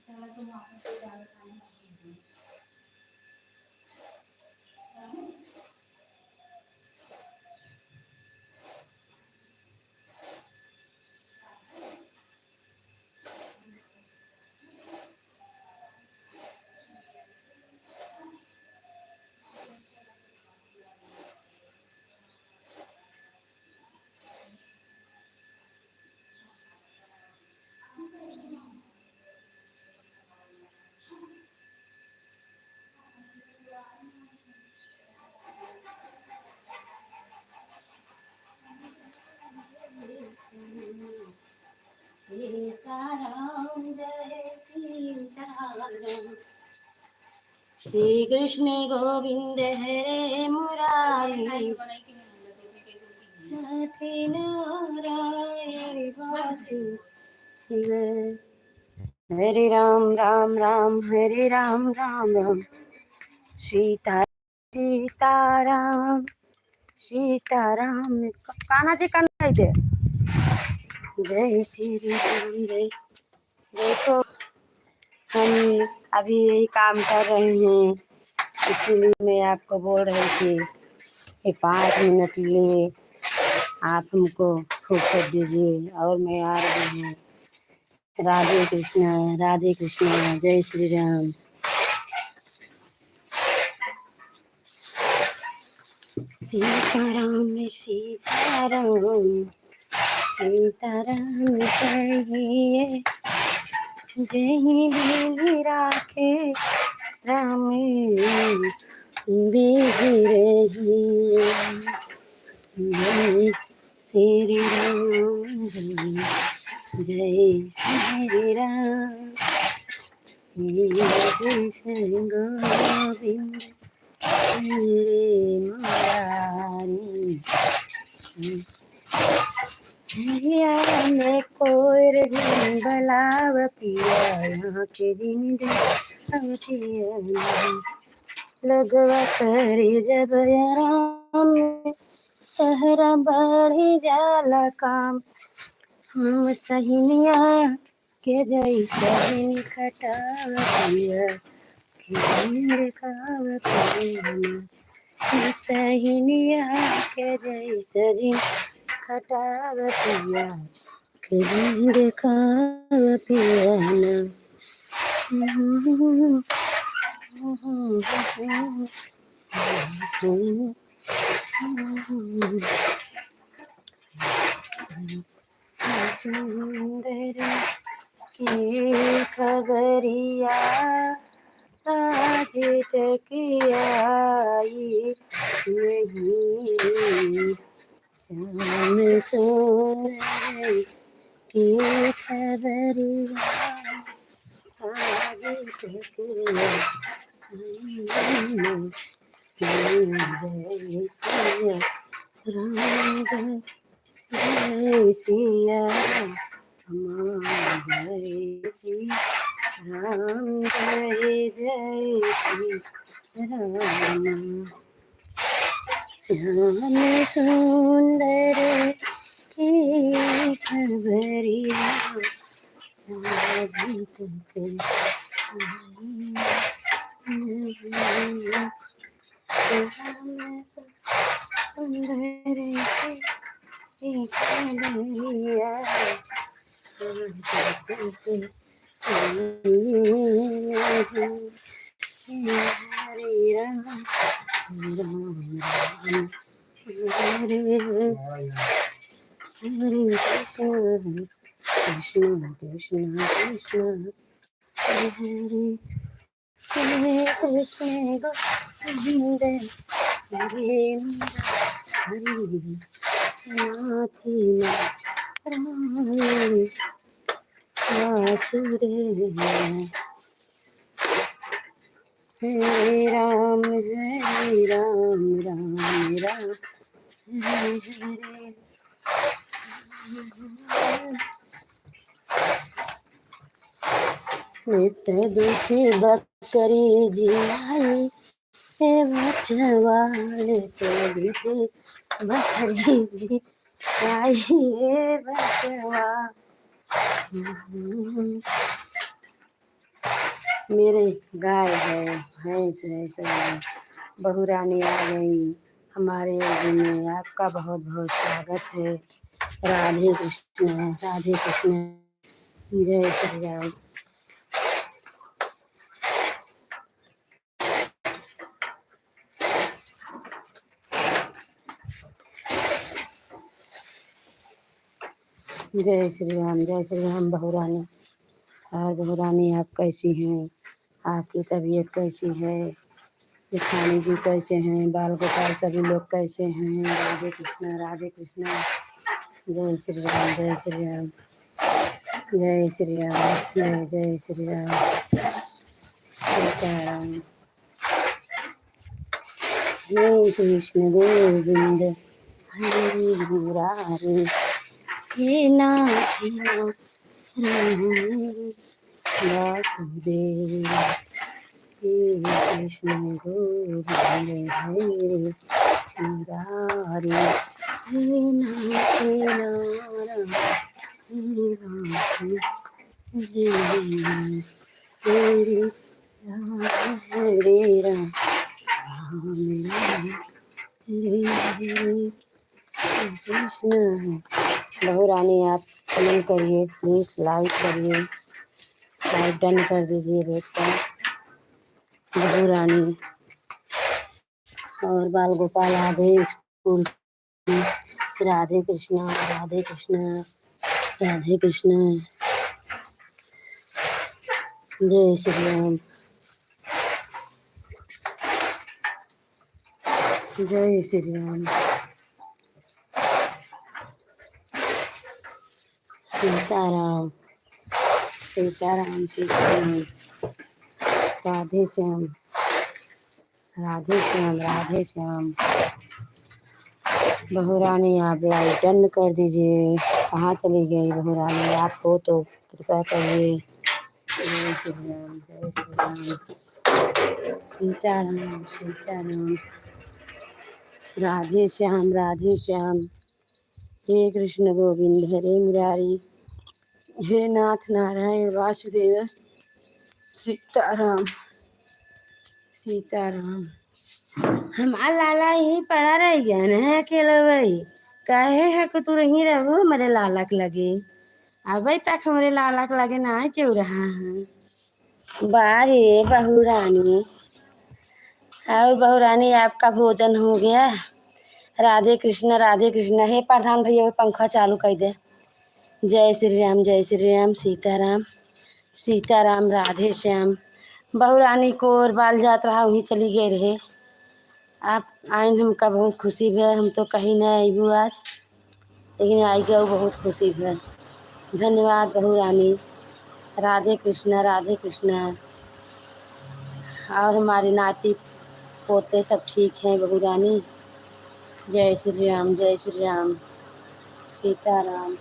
चला तुम वापस से दाल खाने सीताराम जय सीताराम। श्री कृष्ण गोविंद हरे मुरारी, नाथी नारायण वासुदेव। हरे राम राम राम हरे राम राम राम, सीताराम सीताराम। कान्हा जी कान्हा थे। जय श्री राम जय। देखो हम अभी यही काम कर रहे हैं, इसीलिए मैं आपको बोल रही थी कि 5 मिनट लिए आप हमको फुर्सत दीजिए। और मैं आ रही हूँ। राधे कृष्णा जय श्री राम। सीताराम सीताराम सीताराम कहिए, जय बिधि राखे राम बिधि रहिए। जय श्री राम जय श्री राम। कृष्ण गोविंद हरे मुरारी, हरिया में कोयर दिन बलाव पिया, यहाँ के दिन लगवा करे जब आराम, तहरा बढ़ी जाला काम। हम सहिनिया के जैसा दिन खटावतिया, सहिनिया के जैसा दिन खटावतिया, खिलंग खावतिया ना। सुंदर की खबरिया आज तक आई नहीं, शाम सुंदर की खबरिया आज तक आई नहीं। जय सिया राम जय सिया राम, जय सिया राम जय जय श्री राम। श्याम सुंदर की खबरिया अभी तक आई नहीं। श्याम सुंदर की खबरिया अभी तक हरे राम राम राम हरे हरे कृष्ण कृष्ण कृष्ण कृष्ण हरे हरे कृष्ण गोविंद हरे हरे नाथी नारायण वासुदेव। हरे राम राम राम हरे हरे नित दुखी बकरी जिलाई हे बचवा नित दुखी बकरी जिलाई हे बचवा। मेरे गाय है, भैंस है, सब है। बहू रानी आ गई हमारे घर में। आपका बहुत बहुत स्वागत है। राधे कृष्ण, राधे कृष्ण, जय श्री राम। जय श्री राम, जय श्री राम। बहू रानी, और बहू रानी आप कैसी हैं? आपकी तबीयत कैसी है? जेठानी जी कैसे हैं? बाल गोपाल सभी लोग कैसे हैं? राधे कृष्ण, राधे कृष्ण, जय श्री राम, जय श्री राम, जय श्री राम, जय जय श्री राम, सीताराम। हे कृष्ण गोविंद हरे मुरारी, हे नाथ राम वासुदेव, हे कृष्ण गोविंद हरे मुरारी, हे नाथ नारायण हरे राम, हरे राम, हरे राम, हरे राम, राम राम हरे हरे, कृष्ण है। बहू रानी आप कमेंट करिए प्लीज, लाइक करिए, लाइक डन कर दीजिए बेटा। बहू रानी और बाल गोपाल आ गए स्कूल। राधे कृष्णा, राधे कृष्णा, राधे कृष्णा, जय श्री राम, जय श्री राम। सीताराम, सीताराम, सीताराम, राधे श्याम, राधे श्याम, राधे श्याम। बहू रानी आप लाइक डन कर दीजिए। कहाँ चली गई बहू रानी? आप हो तो कृपया करिए। जय श्री राम, जय श्री राम, सीताराम, सीताराम, राधे श्याम, राधे श्याम, हे कृष्ण गोविंद हरे मुरारी, हे नाथ नारायण वासुदेव, सीताराम, सीताराम। हमारा लाला यहीं पड़ा रह गया ना अकेले वही। कहे है कि तू रही रहू मेरे लाला के लगे। अभी तक हमारे लाला के लगे ना क्यों रहा है? बारे बहू रानी, और बहू रानी आपका भोजन हो गया? राधे कृष्ण, राधे कृष्ण। हे प्रधान भैया पंखा चालू कर दे। जय श्री राम, जय श्री राम, सीताराम, सीताराम, राधे श्याम। बहू रानी को और बाल जात रहा वहीं चली गई रहे। आप आइन हमका बहुत खुशी है। हम तो कहीं न अबू आज, लेकिन आई गए बहुत खुशी है। धन्यवाद बहू रानी। राधे कृष्ण, राधे कृष्ण। और हमारे नाती पोते सब ठीक हैं बहू रानी। जय श्री राम, जय श्री राम, सीताराम।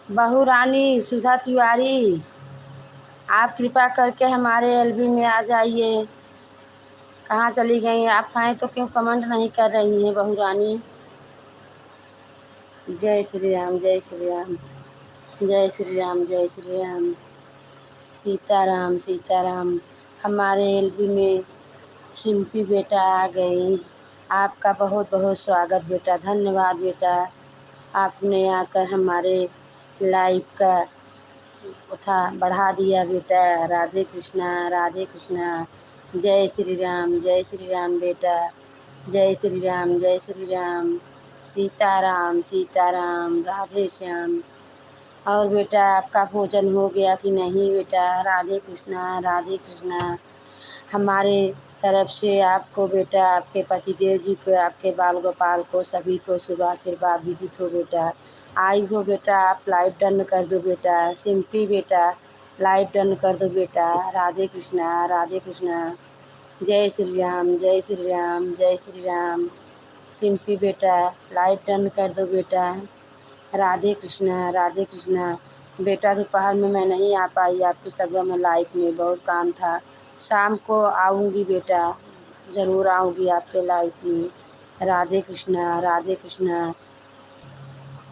बहू रानी सुधा तिवारी, आप कृपा करके हमारे एलबी में आ जाइए। कहाँ चली गई? आप हैं तो क्यों कमेंट नहीं कर रही हैं बहू रानी? जय श्री राम, जय श्री राम, जय श्री राम, जय श्री राम, सीताराम, सीताराम। हमारे एलबी में सिंपी बेटा आ गई। आपका बहुत बहुत स्वागत बेटा। धन्यवाद बेटा, आपने आकर हमारे लाइव का उठा बढ़ा दिया बेटा। राधे कृष्णा, राधे कृष्णा, जय श्री राम, जय श्री राम बेटा, जय श्री राम, जय श्री राम, सीताराम, सीताराम, राधे श्याम। और बेटा आपका भोजन हो गया कि नहीं बेटा? राधे कृष्णा, राधे कृष्णा। हमारे तरफ से आपको बेटा, आपके पतिदेव जी को, आपके बाल गोपाल को, सभी को शुभ आशीर्वाद विदित हो बेटा। आई हो बेटा, आप लाइव डन कर दो बेटा। सिंपी बेटा लाइव डन कर दो बेटा। राधे कृष्णा, राधे कृष्णा, जय श्री राम, जय श्री राम, जय श्री राम। सिंपी बेटा लाइव डन कर दो बेटा। राधे कृष्णा, राधे कृष्णा। बेटा दोपहर में मैं नहीं आ पाई आपकी सभा में, लाइफ में बहुत काम था। शाम को आऊँगी बेटा, ज़रूर आऊँगी आपके लाइफ में। राधे कृष्णा, राधे कृष्णा।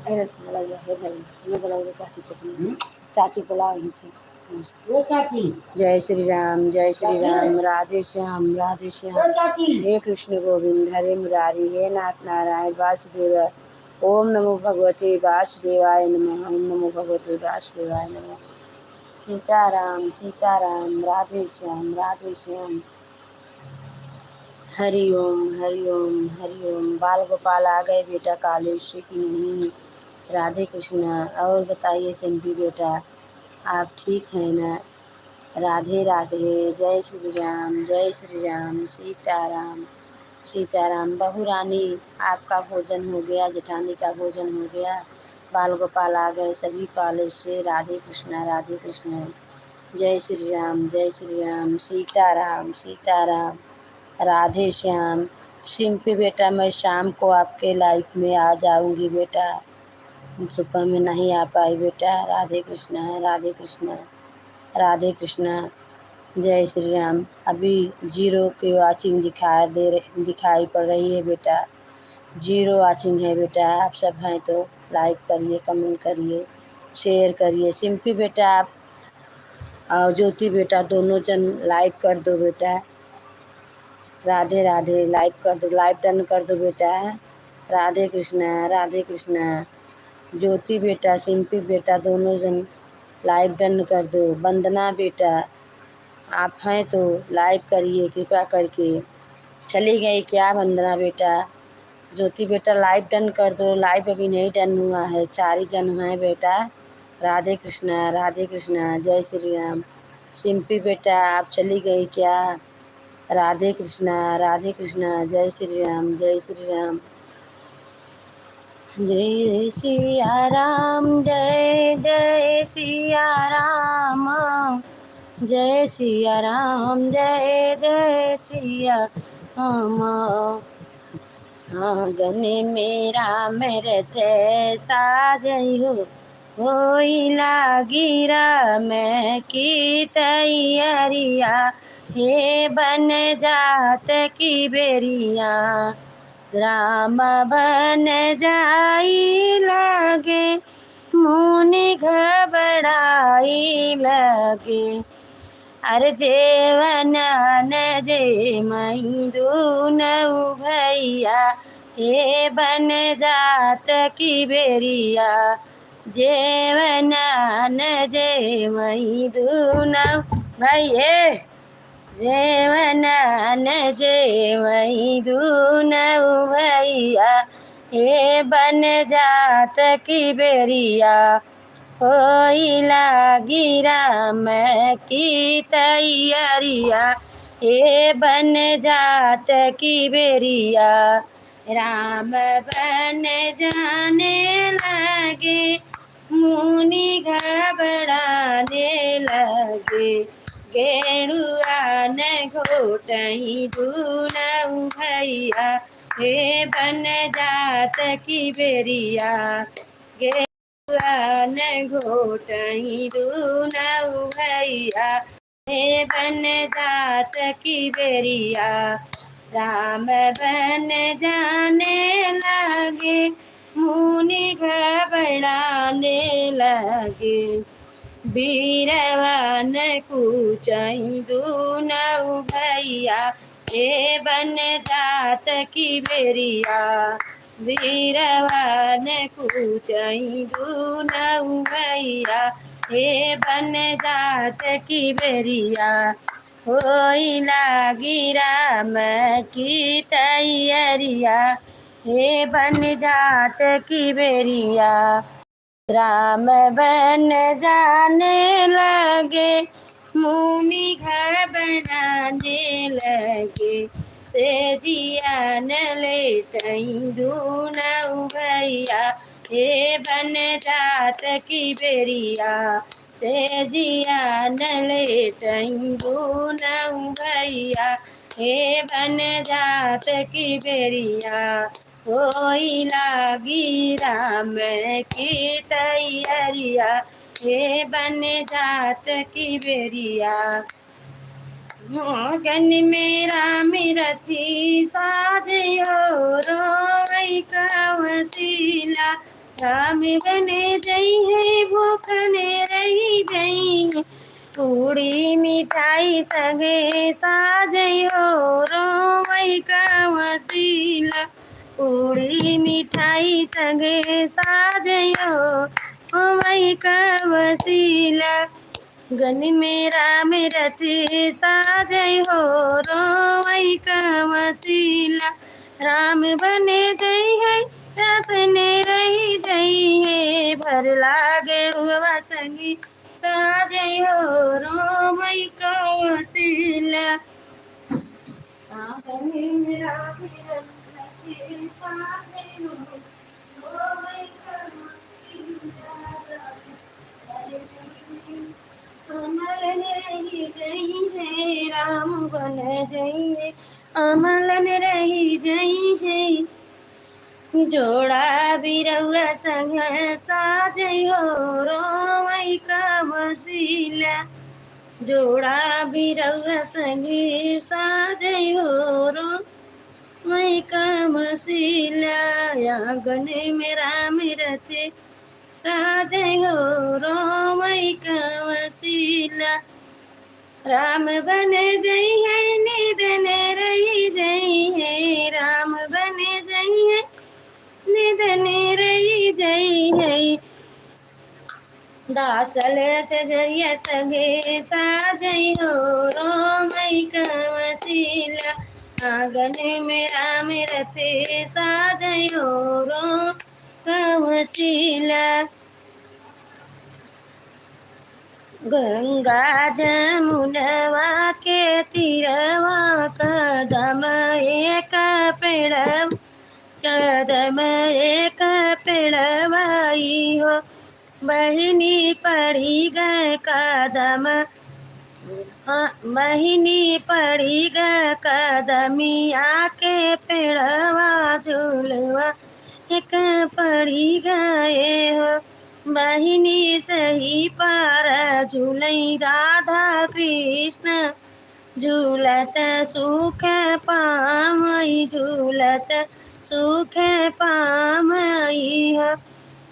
अरे बुलाइए, हे भाई, ये बुलाइए चाची को अपनी। चाची बुलाओ यहीं से। वो चाची, जय श्री राम, जय श्री चाची, राम। राधे श्याम, राधे वो श्याम। चाची। हे कृष्ण गोविंद, हरे मुरारी, हे नाथ नारायण वासुदेव। ओम नमो भगवते वासुदेवाय नमः, ओम नमो भगवते वासुदेवाय नमः। सीताराम, सीताराम, राधे श्याम, राधे श्याम। हरि ओम, हरि ओम, हरि ओम। बाल गोपाल आ गए बेटा कॉलेज से कि नहीं? राधे कृष्णा। और बताइए सिंपी बेटा, आप ठीक हैं ना? राधे राधे, जय श्री राम, जय श्री राम। सीताराम, सीताराम। बहू रानी, आपका भोजन हो गया? जेठानी का भोजन हो गया? बाल गोपाल आ गए सभी कॉलेज से। राधे कृष्णा, राधे कृष्णा। जय श्री राम, जय श्री राम। सीताराम, सीताराम। राधे श्याम। सिंपी बेटा, मैं शाम को आपके लाइफ में आ जाऊंगी बेटा, सुबह में नहीं आ पाई बेटा। राधे कृष्णा, राधे कृष्णा, राधे कृष्णा। जय श्री राम। अभी 0 की वाचिंग दिखाई पड़ रही है बेटा, 0 वाचिंग है बेटा। आप सब हैं तो लाइक करिए, कमेंट करिए, शेयर करिए। सिंपी बेटा आप और ज्योति बेटा दोनों जन लाइक कर दो बेटा। राधे राधे, लाइक कर दो, लाइक डन कर दो बेटा। राधे कृष्णा, राधे कृष्णा। ज्योति बेटा, सिंपी बेटा दोनों जन लाइक डन कर दो। वंदना बेटा, आप हैं तो लाइक करिए कृपा करके। चली गई क्या वंदना बेटा? ज्योति बेटा लाइव डन कर दो। लाइव अभी नहीं डन हुआ है, 4 ही जन हैं बेटा। राधे कृष्णा, राधे कृष्णा, जय श्री राम। सिंपी बेटा आप चली गई क्या? राधे कृष्णा, राधे कृष्णा, जय श्री राम, जय श्री राम। जय सिया राम, जय जय सिया राम। जय सिया राम, जय जय सिया राम। आंगन मेरा मेरथ साजई होई लागी राम की तैयारिया, हे बन जात की बेरिया। राम बन जाई लगे, मुनि घबराई लगे। अरे जेवन न जे मई दूनऊ भैया, हे बन जात की बेरिया। जेवन न जे मई दूनऊ भैया, जेवन न जे मई दूनऊ भैया, हे बन जात की बेरिया। होई लागी राम की तैयारिया, हे बन जात की बेरिया। राम बन जाने लगे, मुनि घबराने लगे। गेरुआ न घोटही दूनऊ भैया, हे बन जात की बेरिया। न घोटही दूनऊ भैया, हे बन जात की बेरिया। राम बन जाने लगे, मुनि घबराने लगे। बीरवन कूचई दूनऊ भैया, हे बन जात की बेरिया। बीरवन कूचई दूनऊ भैया, हे बन जात की बेरिया। होई लागी राम की तैयारिया, हे बन जात की बेरिया। राम बन जाने लगे, मुनि घबराने लगे। से जिया न लेटई दूनऊ भैया, हे बन जात की बेरिया। से जिया न लेटई दूनऊ भैया, हे बन जात की बेरिया। होई लागी राम की तैयारिया, हे बन जात की बेरिया। गन मेरा मिरथी साधयो, रोई का वसीला। राम बने जई है, भूखने रही जई, पूड़ी मिठाई सगे साजयो, रोई का वसीला। पूड़ी मिठाई सगे साजयो, रोई का वसीला। गन मेरा मेरती साजय हो, रोई का वसीला। राम बने जई है, रसने रही जई है, भर लागे हुआ संगी साजय हो, रोई का वसीला। गन मेरा मेरती साजय हो, रोई का वसीला। अमल रही जई है, राम बन जई है, अमल रही जई है। जोड़ा बिरौआ संग साजय हो, रोई का वसीला। जोड़ा बिरौआ संग साजय हो, रोई का वसीला। आंगन में राम रथे साजय हो, रोई का वसीला। राम बन जई है, निधन रही जई है, राम बन जई है, निधन रही जई है। दासल से जरिया सगे साजय हो, रोई का वसीला। आंगन में राम रथे साजय हो, रोई का वसीला। गंगा जमुनवा के तीरवा, कदम एक पेड़, कदम एक पेड़वाई हो, बहिनी पड़ी गए कदम। बहिनी पड़ी गए कदमिया के पेड़वा, झूलवा एक पड़ी गए हो। बहिनी सही पार झूलई, राधा कृष्ण झूलत सुख पामई, झूलत सुख पामई हो।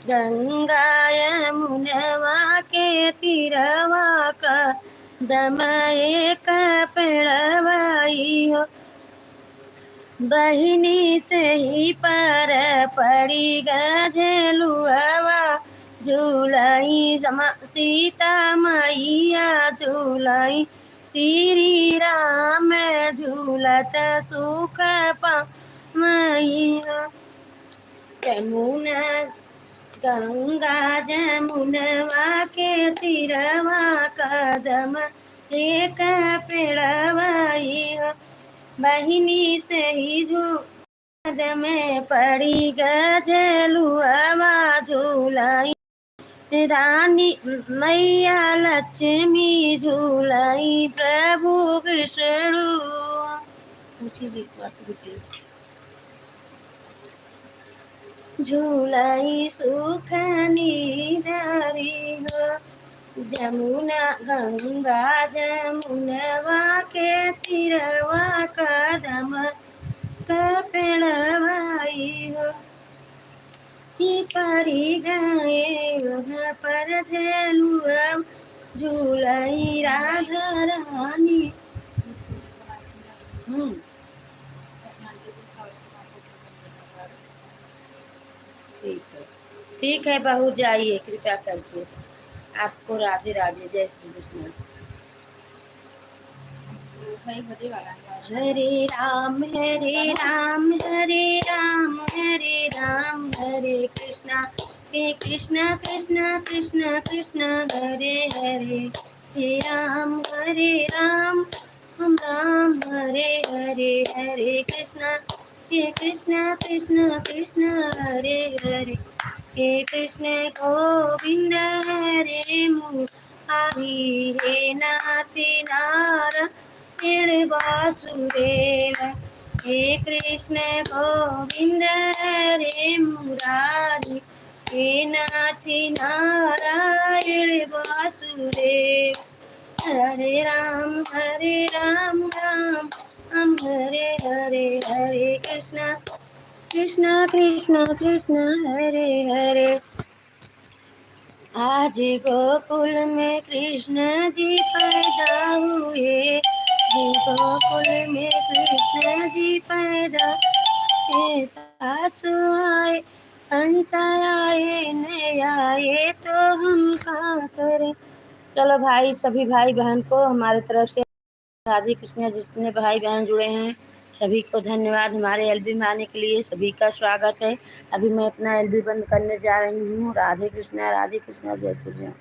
गंगा यमुनवा के तीरवा, कदम एक पेड़वाई हो, बहिनी से ही पर पड़ी गझलुआ। झूलाई सीता मैया, झूलाई श्री राम, झूलत सुख पामैया। यमुना गंगा जमुनवा के तीरवा, कदम एक पेड़वाई हो, बहिनी से ही कदम पड़ी गझलुआ। झूलाई रानी मैया लक्ष्मी, झूलाई प्रभु विष्णु। झूलाई सुख निधारी हो। जमुना गंगा जमुनवा के तीरवा, कदम पेड़वाई हो, परी गए वहाँ पर झलुआ। झूलाई राधा रानी। ठीक है बहू, जाइए कृपया करके। आपको राधे राधे, जय श्री कृष्ण। हरे राम हरे राम, हरे राम हरे राम, हरे कृष्णा कृष्णा कृष्णा कृष्णा हरे हरे। हे राम राम हरे हरे, हरे कृष्णा कृष्णा कृष्णा हरे हरे। हे कृष्ण गोविंद हरे मुरारी, हे नाथ नारायण वासुदेव। हे कृष्ण गोविंद हरे मुरारी, हे नाथ नारायण वासुदेव। हरे राम राम राम हरे हरे, हरे कृष्णा कृष्णा कृष्णा कृष्णा हरे हरे। आज गोकुल में कृष्ण जी पैदा हुए, गोकुल में कृष्ण जी पैदा हुए। सासु आए कंस आए, नहीं आए तो हम क्या करें। चलो भाई, सभी भाई बहन को हमारे तरफ से राधे कृष्ण। जितने भाई बहन जुड़े हैं सभी को धन्यवाद हमारे एलबी में आने के लिए, सभी का स्वागत है। अभी मैं अपना एलबी बंद करने जा रही हूँ। राधे कृष्णा जय श्री राम।